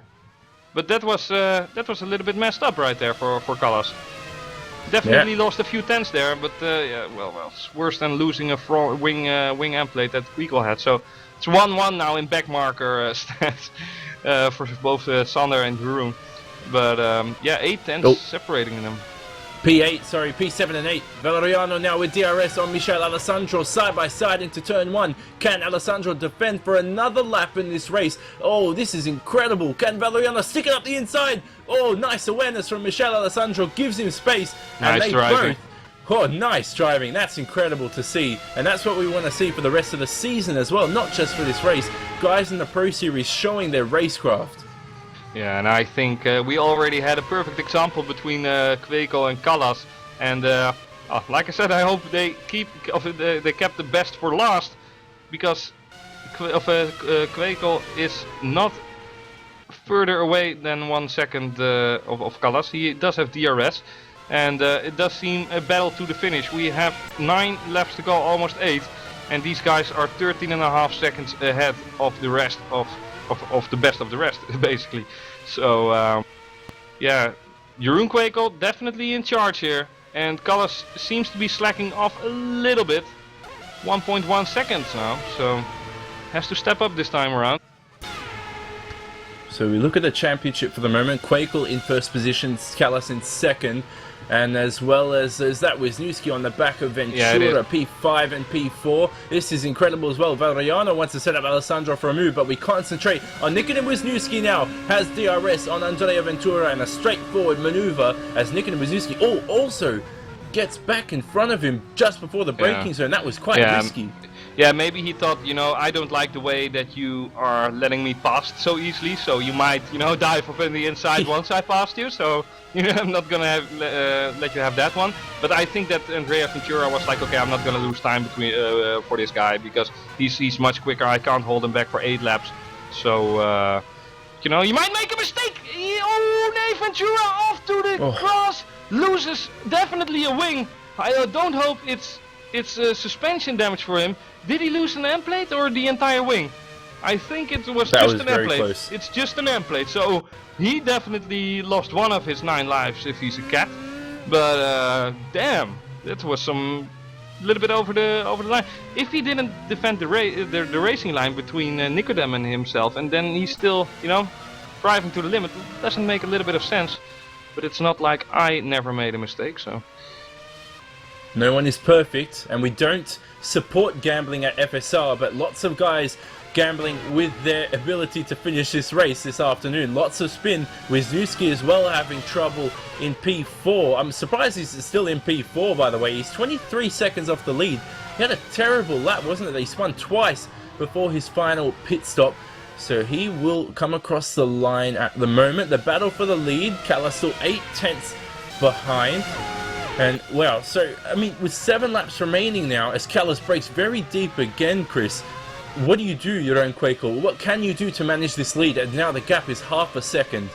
But that was a little bit messed up right there for Callas. Definitely lost a few tenths there, but yeah, well, it's worse than losing a wing end plate that Queequel had. So it's 1-1 now in back marker stats for both Sander and Jeroen. But yeah, 8 tenths separating them. P7 and 8. Valeriano now with DRS on Michel Alessandro side by side into turn 1. Can Alessandro defend for another lap in this race? Oh, this is incredible. Can Valeriano stick it up the inside? Oh, nice awareness from Michel Alessandro. Gives him space. And nice driving. Oh, nice driving. That's incredible to see. And that's what we want to see for the rest of the season as well. Not just for this race. Guys in the Pro Series showing their racecraft. Yeah, and I think we already had a perfect example between Queequel and Callas, and like I said, I hope they kept the best for last, because Queequel is not further away than 1 second of Callas. He does have DRS, and it does seem a battle to the finish. We have 9 laps to go, almost 8, and these guys are 13.5 seconds ahead of the rest of the best of the rest, basically. So yeah, Jeroen Queequel definitely in charge here, and Callas seems to be slacking off a little bit. 1.1 seconds now, so has to step up this time around. So we look at the championship for the moment. Quakel in first position, Callas in second, and as well as that Wisniewski on the back of Ventura, P5 and P4. This is incredible as well. Valeriano wants to set up Alessandro for a move, but we concentrate on Nikitin Wisniewski now. Has DRS on Andrea Ventura and a straightforward maneuver as Nikitin Wisniewski also gets back in front of him just before the braking zone. That was quite risky. Yeah, maybe he thought, you know, I don't like the way that you are letting me pass so easily, so you might, you know, dive up in the inside once I passed you, so you know, I'm not gonna let you have that one. But I think that Andrea Ventura was like, okay, I'm not gonna lose time between for this guy because he's much quicker. I can't hold him back for 8 laps, so you know, you might make a mistake. Oh, no, Ventura off to the cross, loses definitely a wing. I don't hope it's suspension damage for him. Did he lose an end plate or the entire wing? I think it was just an end plate. Close. It's just an end plate, so he definitely lost one of his 9 lives if he's a cat. But damn, that was some little bit over the line. If he didn't defend the racing line between Nicodem and himself, and then he's still, you know, driving to the limit, it doesn't make a little bit of sense. But it's not like I never made a mistake, so. No one is perfect, and we don't support gambling at FSR, but lots of guys gambling with their ability to finish this race this afternoon. Lots of spin. Wisniewski as well having trouble in P4. I'm surprised he's still in P4, by the way. He's 23 seconds off the lead. He had a terrible lap, wasn't it? He spun twice before his final pit stop. So he will come across the line at the moment. The battle for the lead. Callas still 8 tenths behind. And, well, so, I mean, with 7 laps remaining now, as Callas breaks very deep again, Chris, what do you do, your own Quakel? What can you do to manage this lead? And now the gap is half a second.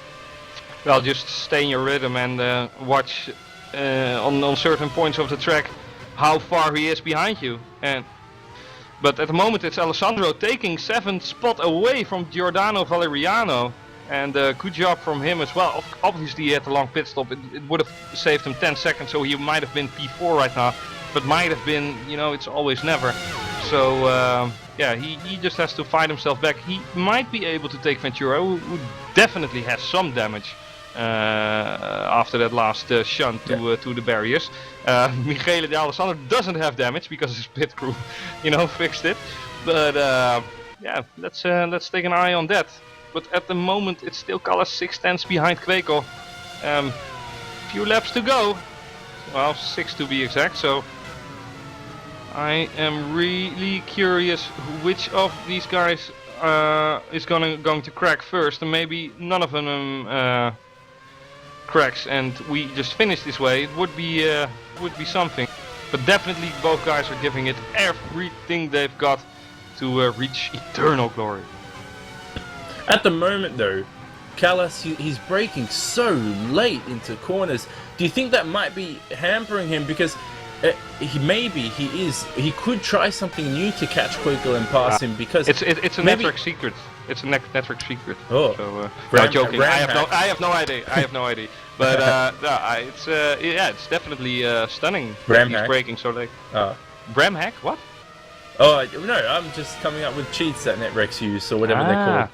Well, just stay in your rhythm and watch on certain points of the track how far he is behind you. But at the moment it's Alessandro taking 7th spot away from Giordano Valeriano. And good job from him as well. Obviously he had a long pit stop. It would have saved him 10 seconds, so he might have been P4 right now. But might have been, you know, it's always never. So yeah, he just has to fight himself back. He might be able to take Ventura, who definitely has some damage after that last shunt to the barriers. Michele de Alessandro doesn't have damage because his pit crew, you know, fixed it. But yeah, let's take an eye on that. But at the moment it's still Callas 6 tenths behind Quakel. Few laps to go. Well, 6 to be exact. So I am really curious which of these guys is going to crack first, and maybe none of them cracks, and we just finish this way. It would be something. But definitely both guys are giving it everything they've got to reach eternal glory. At the moment though, Callas, he's braking so late into corners. Do you think that might be hampering him? Because he could try something new to catch Quakel and pass him, because it's a network secret. It's a network secret. Oh, so, no, joking. I have no idea. I have no idea. But it's definitely stunning that he's braking so late. Bram hack? What? Oh no, I'm just coming up with cheats that Netrex use or whatever they're called.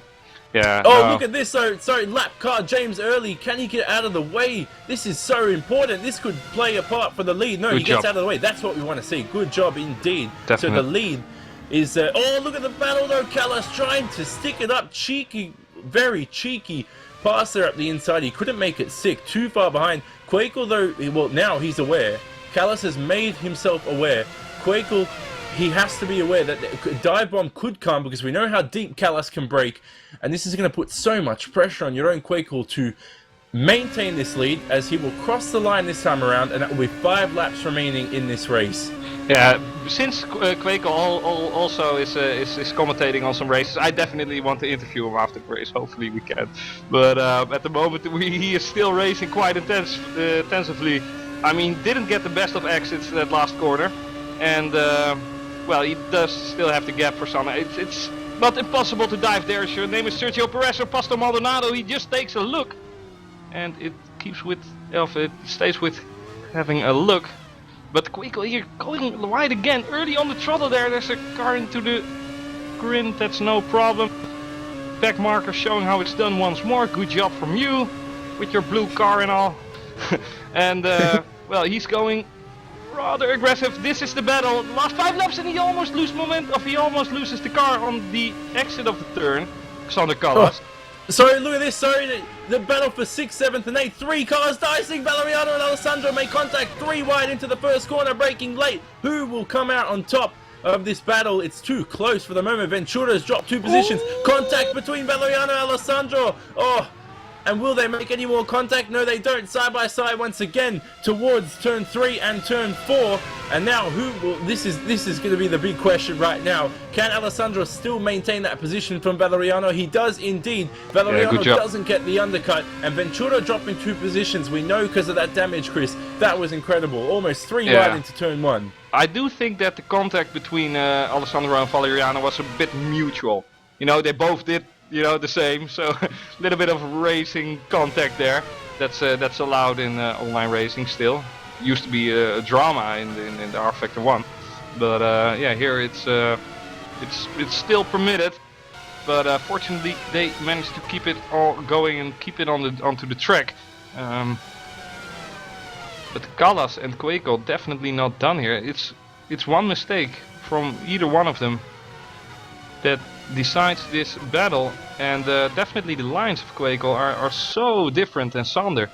Yeah. Oh, no. Look at this! Sorry, lap car James Early. Can he get out of the way? This is so important. This could play a part for the lead. No, he gets out of the way. That's what we want to see. Good job indeed. Definitely. So the lead is. Oh, look at the battle though. Callas trying to stick it up. Cheeky, very cheeky pass there up the inside. He couldn't make it sick. Too far behind. Quakel though. Well, now he's aware. Callas has made himself aware. Quakel, he has to be aware that the dive bomb could come, because we know how deep Callas can break, and this is going to put so much pressure on your own Quakel to maintain this lead, as he will cross the line this time around, and that will be 5 laps remaining in this race. Yeah, since Quakel also is commentating on some races, I definitely want to interview him after the race. Hopefully we can. But at the moment he is still racing quite intensively. I mean, didn't get the best of exits that last corner, and well, he does still have the gap for some. It's not impossible to dive there. Your name is Sergio Perez or Pastor Maldonado. He just takes a look, and it keeps with, it stays with having a look. But Quaco here going wide again, early on the throttle there. There's a car into the grid, that's no problem. Back marker showing how it's done once more. Good job from you with your blue car and all. And well, he's going rather aggressive. This is the battle. Last 5 laps and he almost loses momentum. He almost loses the car on the exit of the turn. Xander Callas. Oh, sorry, look at this. Sorry, the battle for 6th, 7th, and 8th. 3 cars dicing. Valeriano and Alessandro make contact 3 wide into the first corner, braking late. Who will come out on top of this battle? It's too close for the moment. Ventura's dropped 2 positions. Ooh. Contact between Valeriano and Alessandro. Oh, and will they make any more contact? No, they don't. Side by side once again towards turn 3 and turn 4. And now who will, this is going to be the big question right now. Can Alessandro still maintain that position from Valeriano? He does indeed. Valeriano doesn't get the undercut, and Ventura dropping 2 positions. We know because of that damage, Chris. That was incredible. Almost 3 wide into turn 1. I do think that the contact between Alessandro and Valeriano was a bit mutual. You know, they both did, you know, the same. So a little bit of racing contact there. That's allowed in online racing still. Used to be a drama in the R Factor 1, but yeah, here it's still permitted. But fortunately, they managed to keep it all going and keep it onto the track. But Callas and Quaco definitely not done here. It's one mistake from either one of them that decides this battle, and definitely the lines of Quaco are so different than Sander.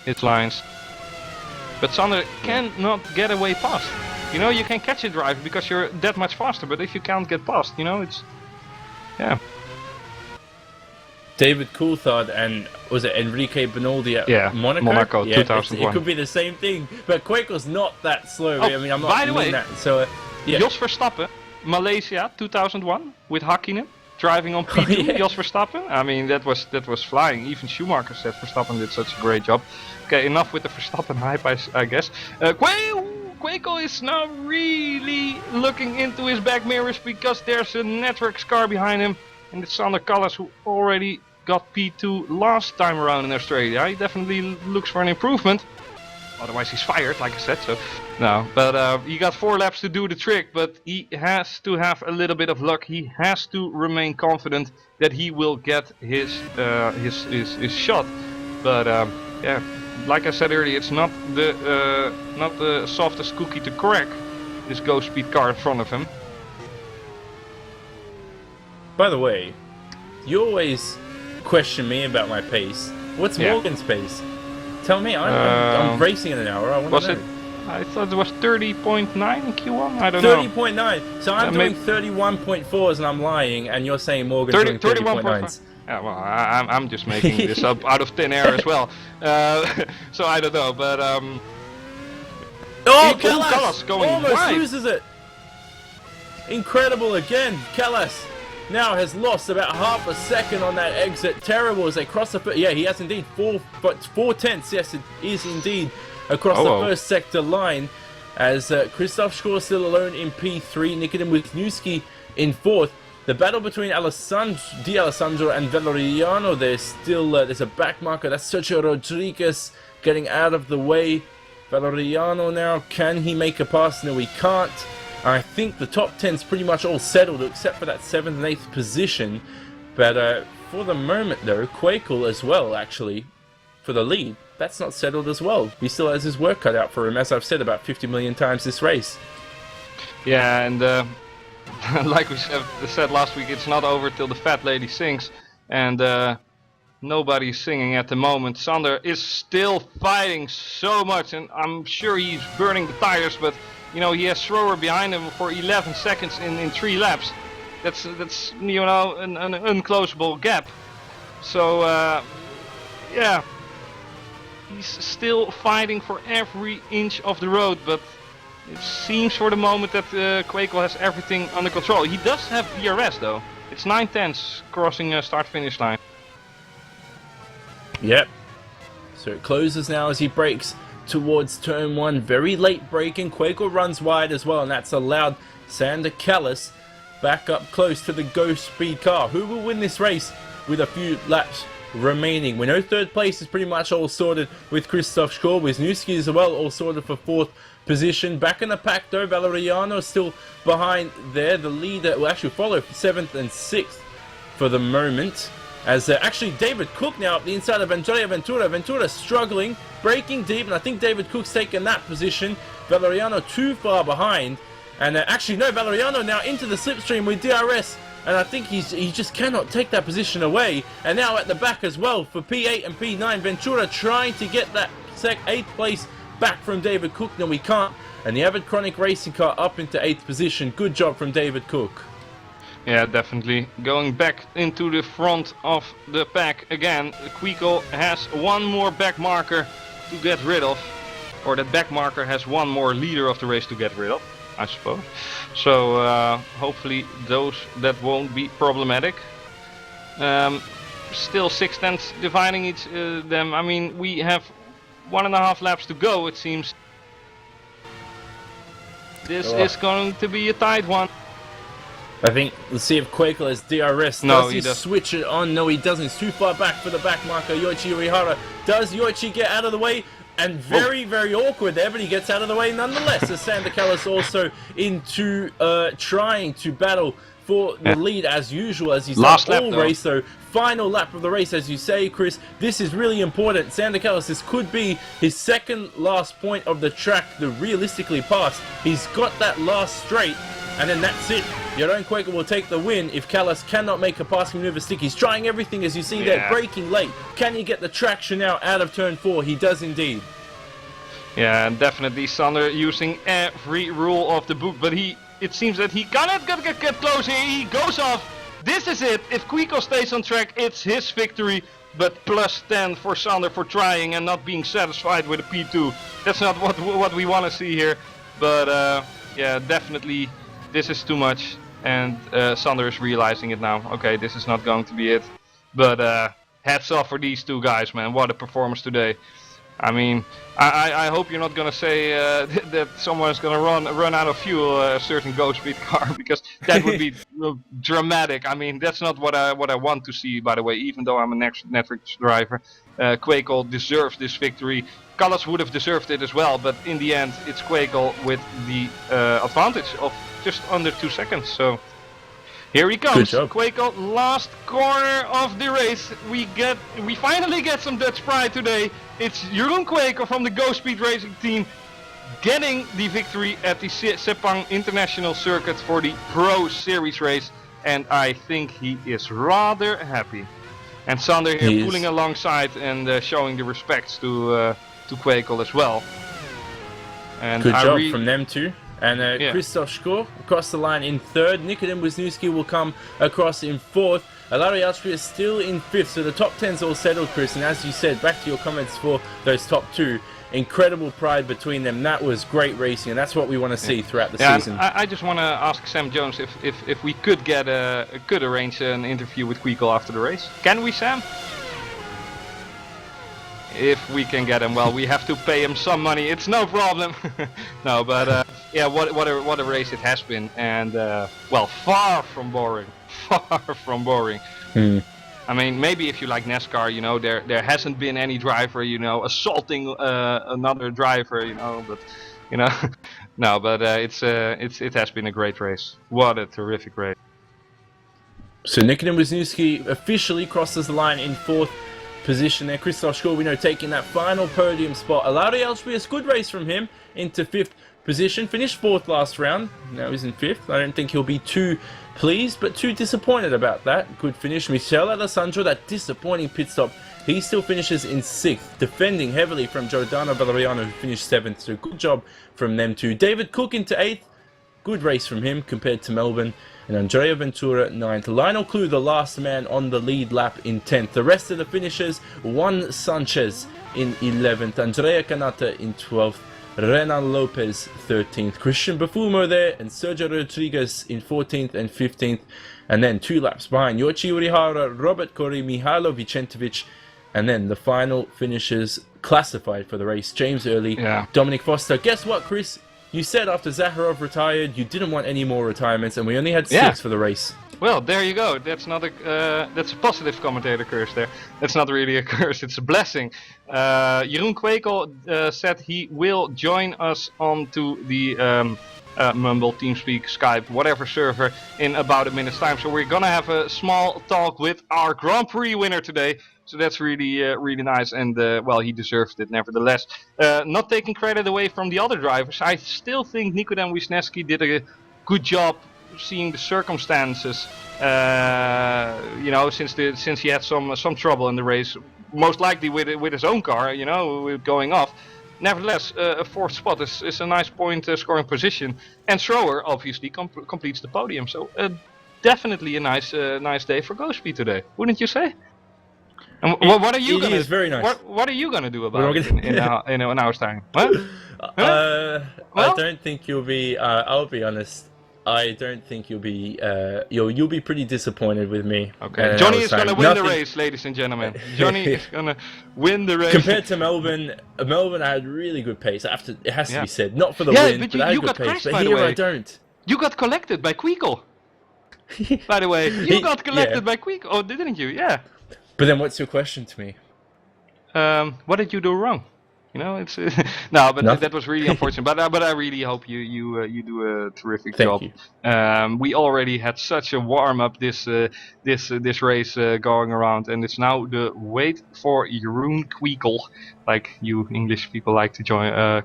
His lines. But Sander cannot get away past. You know, you can catch a driver because you're that much faster, but if you can't get past, you know, it's... yeah. David Coulthard and, was it Enrique Benaldi at Monaco 2001. It could be the same thing, but Quaco's not that slow. Oh, I mean, I'm not by the way, that. So, yeah. Jos Verstappen, Malaysia 2001 with Hakkinen driving on P2. Oh, yeah. Jos Verstappen. I mean, that was flying. Even Schumacher said Verstappen did such a great job. Okay, enough with the Verstappen hype, I guess. Quaco is now really looking into his back mirrors because there's a Networks car behind him, and it's Sander Callas who already got P2 last time around in Australia. He definitely looks for an improvement. Otherwise he's fired, like I said, so no. But he got 4 laps to do the trick, but he has to have a little bit of luck. He has to remain confident that he will get his shot. But yeah, like I said earlier, it's not the softest cookie to crack, this Ghost Speed car in front of him. By the way, you always question me about my pace. What's Morgan's pace? Tell me, I'm racing in an hour. I want to know. I thought it was 30.9 in Q1. I don't know. 30.9. So I'm doing 31.4s and I'm lying, and you're saying Morgan's doing 30.9s. Yeah, well, I'm just making this up out of thin air as well. So I don't know, but oh, Callas going almost wide. Loses it. Incredible again. Callas now has lost about half a second on that exit. Terrible as they cross the... yeah, he has indeed 4 tenths. Yes, it is indeed across the first sector line. As Christoph Schor still alone in P3. Nikitin Wisniewski in 4th. The battle between D'Alessandro and Valeriano, there's still there's a back marker. That's Sergio Rodriguez getting out of the way. Valeriano now, can he make a pass? No, he can't. I think the top 10's pretty much all settled except for that 7th and 8th position. But for the moment though, Quaco as well actually for the lead. That's not settled as well. He still has his work cut out for him, as I've said about 50 million times this race. Yeah, and like we said last week, it's not over till the fat lady sings, and nobody's singing at the moment. Sander is still fighting so much, and I'm sure he's burning the tires, but you know, he has Schroer behind him for 11 seconds in 3 laps. That's you know, an unclosable gap. So yeah, he's still fighting for every inch of the road, but it seems for the moment that Quaco has everything under control. He does have DRS though. It's 9 tenths crossing start-finish line. Yep. So it closes now as he brakes towards turn 1. Very late braking. Quaco runs wide as well, and that's allowed Sander Callas back up close to the Ghost Speed car. Who will win this race with a few laps remaining. We know third place is pretty much all sorted with Krzysztof Skor. Wisniewski as well, all sorted for fourth position. Back in the pack though, Valeriano still behind there. The leader will actually follow 7th and 6th for the moment. As actually David Cook now up the inside of Andrea Ventura. Ventura struggling, breaking deep, and I think David Cook's taken that position. Valeriano too far behind. And actually no, Valeriano now into the slipstream with DRS. And I think he just cannot take that position away. And now at the back as well for P8 and P9. Ventura trying to get that 8th place back from David Cook. No, we can't. And the Avid Chronic Racing car up into 8th position. Good job from David Cook. Yeah, definitely. Going back into the front of the pack again. Quico has one more back marker to get rid of. Or that back marker has one more leader of the race to get rid of, I suppose. So hopefully that won't be problematic. Still 6 tenths dividing each them. I mean, we have 1.5 laps to go, it seems. This is going to be a tight one. I think, let's see if Quakel has DRS. No, does he doesn't. switch it on? No, he doesn't. He's too far back for the back marker. Yoichi Urihara. Does Yoichi get out of the way? And very awkward there, but he gets out of the way nonetheless. As Sander Callis also into trying to battle for the lead as usual, as he's Last done lap, all race though. Final lap of the race, as you say, Chris. This is really important. Sander Callis, this could be his second last point of the track to realistically pass. He's got that last straight, and then that's it. Jeroen Quaker will take the win if Callis cannot make a passing maneuver stick. He's trying everything, as you see there, braking late. Can he get the traction out of turn 4? He does indeed. Yeah, and definitely Sander using every rule of the book, but it seems that he cannot get close here. He goes off. This is it. If Quico stays on track, it's his victory. But plus 10 for Sander for trying and not being satisfied with a P2. That's not what we want to see here. But yeah, definitely this is too much. And Sander is realizing it now. Okay, this is not going to be it. But hats off for these two guys, man. What a performance today. I mean, I hope you're not gonna say that someone's gonna run out of fuel a certain Ghost Speed car, because that would be dramatic. I mean, that's not what I want to see, by the way. Even though I'm a Netflix driver, Quakel deserves this victory. Callis would have deserved it as well, but in the end, it's Quakel with the advantage of just under 2 seconds. So here he comes, Quakel, last corner of the race. We finally get some Dutch pride today. It's Jeroen Quakel from the Go Speed Racing team getting the victory at the Sepang International Circuit for the Pro Series race, and I think he is rather happy. And Sander here pulling alongside and showing the respects to Quakel as well. And good job from them too. And Krzysztof Skor across the line in 3rd. Nikodem Wisniewski will come across in 4th. Larry Alstry is still in 5th. So the top 10's all settled, Chris. And as you said, back to your comments for those top 2. Incredible pride between them. That was great racing, and that's what we want to see throughout the season. I just want to ask Sam Jones if we could arrange an interview with Quakel after the race. Can we, Sam? If we can get him, well, we have to pay him some money. It's no problem. No, but yeah, what a race it has been, and well, far from boring. Far from boring. I mean, maybe if you like NASCAR, you know, there hasn't been any driver, you know, assaulting another driver, you know, but you know, no, but it has been a great race. What a terrific race. So Nikodem Wisniewski officially crosses the line in 4th position there. Krzysztof Skor, we know, taking that final podium spot. Alauri Elspius, good race from him into 5th position. Finished 4th last round. Now he's in 5th. I don't think he'll be too pleased, but too disappointed about that. Good finish. Michel Alessandro, that disappointing pit stop. He still finishes in 6th, defending heavily from Giordano Valeriano, who finished 7th. So good job from them too. David Cook into 8th. Good race from him compared to Melbourne. And Andrea Ventura 9th. Lionel Clue, the last man on the lead lap, in 10th. The rest of the finishers, Juan Sanchez in 11th. Andrea Canata in 12th. Renan Lopez 13th. Christian Bafumo there, and Sergio Rodriguez in 14th and 15th. And then 2 laps behind, Yoichi Urihara, Robert Corey, Mihailo Vicentovic. And then the final finishers classified for the race. James Early, Dominic Foster. Guess what, Chris? You said after Zakharov retired, you didn't want any more retirements, and we only had 6 for the race. Well, there you go. That's not a that's a positive commentator curse there. That's not really a curse. It's a blessing. Jeroen Kwekel said he will join us onto the Mumble, TeamSpeak, Skype, whatever server in about a minute's time. So we're gonna have a small talk with our Grand Prix winner today. So that's really really nice, and well, he deserved it nevertheless. Not taking credit away from the other drivers, I still think Nikodem Wisniewski did a good job seeing the circumstances, since he had some trouble in the race, most likely with his own car, going off. Nevertheless, a fourth spot is a nice point scoring position, and Schroer obviously completes the podium. So definitely a nice day for Ghost Speed today, wouldn't you say? And what are you gonna? It is very nice. What are you gonna do about it in an hour's time? What? I Well? don't think you'll be. I'll be honest. I don't think you'll be. You'll be pretty disappointed with me. Okay, Jonny is gonna win the race, ladies and gentlemen. Jonny is gonna win the race. Compared to Melbourne, I had really good pace. It has to be said, not for the win, but but I had you good got pace. crashed, But by the here way. I don't. You got collected by Kwekel. By the way, you got collected by Kwekel. Oh, didn't you? Yeah. But then, what's your question to me? What did you do wrong? It's no, but Nothing. that was really unfortunate. But I really hope you do a terrific job. Thank you. We already had such a warm up this race going around, and it's now the wait for Jeroen Kwekel, like you English people like to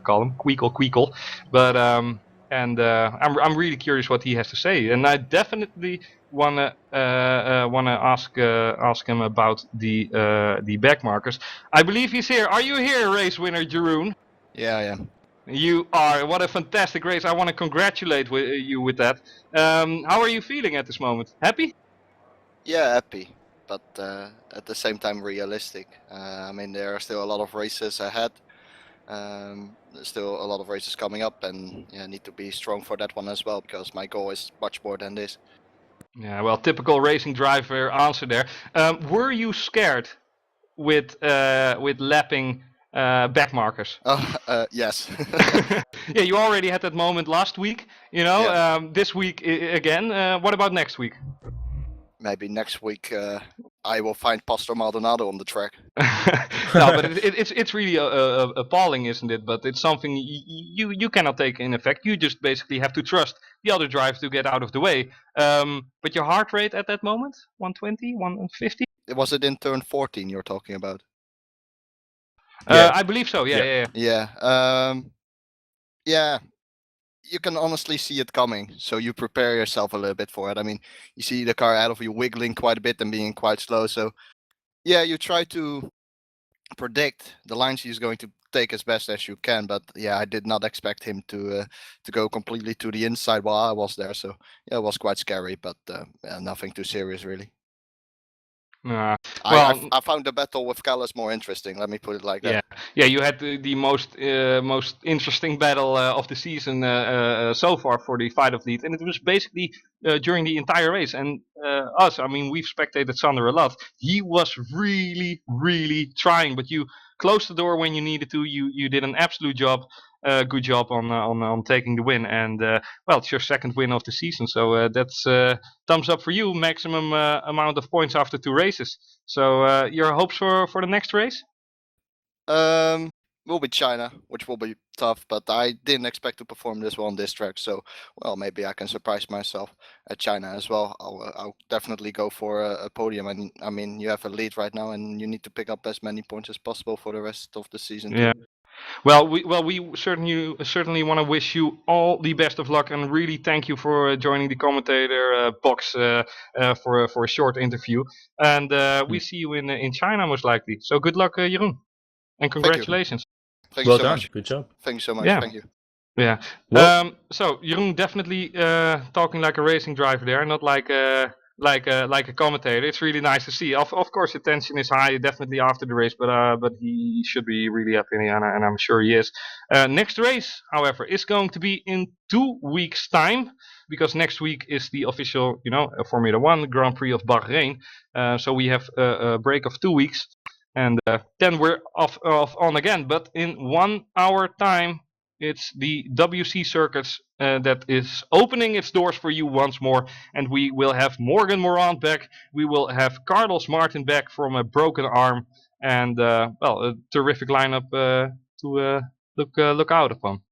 call him Kwekel. But I'm really curious what he has to say, and I definitely wanna ask him about the back markers. I believe he's here. Are you here, race winner Jeroen? Yeah, I am. You are. What a fantastic race! I want to congratulate you with that. How are you feeling at this moment? Happy? Yeah, happy, but at the same time realistic. I mean, there are still a lot of races ahead. There's still a lot of races coming up, and I need to be strong for that one as well, because my goal is much more than this. Yeah, well, typical racing driver answer there. Were you scared with lapping back markers? Yes. Yeah, you already had that moment last week. Yeah. This week again. What about next week? Maybe next week I will find Pastor Maldonado on the track. No, but it's really appalling, isn't it? But it's something you cannot take in effect. You just basically have to trust the other driver to get out of the way. But your heart rate at that moment, 120, 150? Was it in turn 14 you're talking about? I believe so. Yeah. Yeah. You can honestly see it coming, so you prepare yourself a little bit for it. I mean, you see the car ahead of you wiggling quite a bit and being quite slow, so yeah, you try to predict the lines he's going to take as best as you can, but yeah, I did not expect him to go completely to the inside while I was there, so yeah, it was quite scary, but nothing too serious really. Well, I found the battle with Callis more interesting. Let me put it like that. Yeah. You had the most interesting battle of the season so far for the fight of lead, and it was basically during the entire race. And us, I mean, we've spectated Sander a lot. He was really, really trying, but you closed the door when you needed to. You did an absolute job. Good job on taking the win, and well, it's your second win of the season, so that's thumbs up for you. Maximum amount of points after 2 races. So your hopes for the next race? Will be China, which will be tough, but I didn't expect to perform this well on this track, so well, maybe I can surprise myself at China as well. I'll definitely go for a podium, and I mean, you have a lead right now, and you need to pick up as many points as possible for the rest of the season. Yeah. Well, we certainly want to wish you all the best of luck, and really thank you for joining the commentator box for a short interview. And we see you in China most likely. So good luck, Jeroen, and congratulations. Thank you Well so done. much. Good job. Thank you so much. Yeah. Thank you. Yeah. Well- So Jeroen definitely talking like a racing driver there, not like a commentator. It's really nice to see. Of course, the tension is high, definitely after the race, but he should be really happy, and I'm sure he is. Next race, however, is going to be in 2 weeks' time, because next week is the official, Formula One Grand Prix of Bahrain. So we have a break of 2 weeks, and then we're off on again. But in 1 hour time, it's the WC circuits that is opening its doors for you once more, and we will have Morgan Morant back. We will have Carlos Martin back from a broken arm, and well, a terrific lineup to look out upon.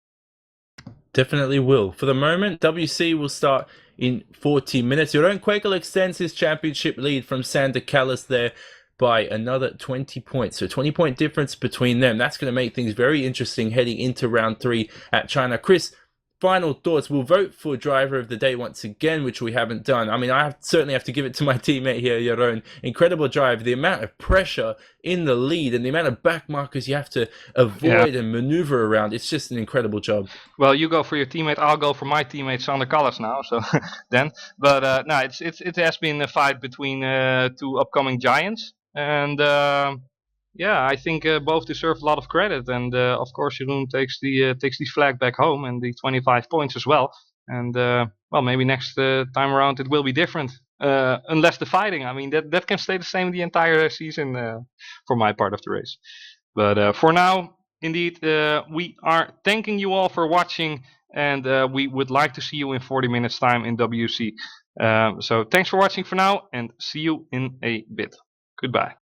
Definitely will. For the moment, WC will start in 40 minutes. Jeroen Kwekel extends his championship lead from Sander Callis there by another 20 points. So 20-point difference between them. That's going to make things very interesting heading into round 3 at China. Chris, final thoughts. We'll vote for driver of the day once again, which we haven't done. I mean, certainly have to give it to my teammate here, Jeroen. Incredible drive. The amount of pressure in the lead and the amount of back markers you have to avoid and maneuver around. It's just an incredible job. Well, you go for your teammate. I'll go for my teammate Sander Callis now. So then, but no, it has been a fight between 2 upcoming giants, and yeah, I think both deserve a lot of credit, and of course Jeroen takes the flag back home and the 25 points as well. And well, maybe next time around it will be different, unless the fighting. I mean, that can stay the same the entire season for my part of the race. But for now, indeed, we are thanking you all for watching, and we would like to see you in 40 minutes time in WC. So thanks for watching for now, and see you in a bit. Goodbye.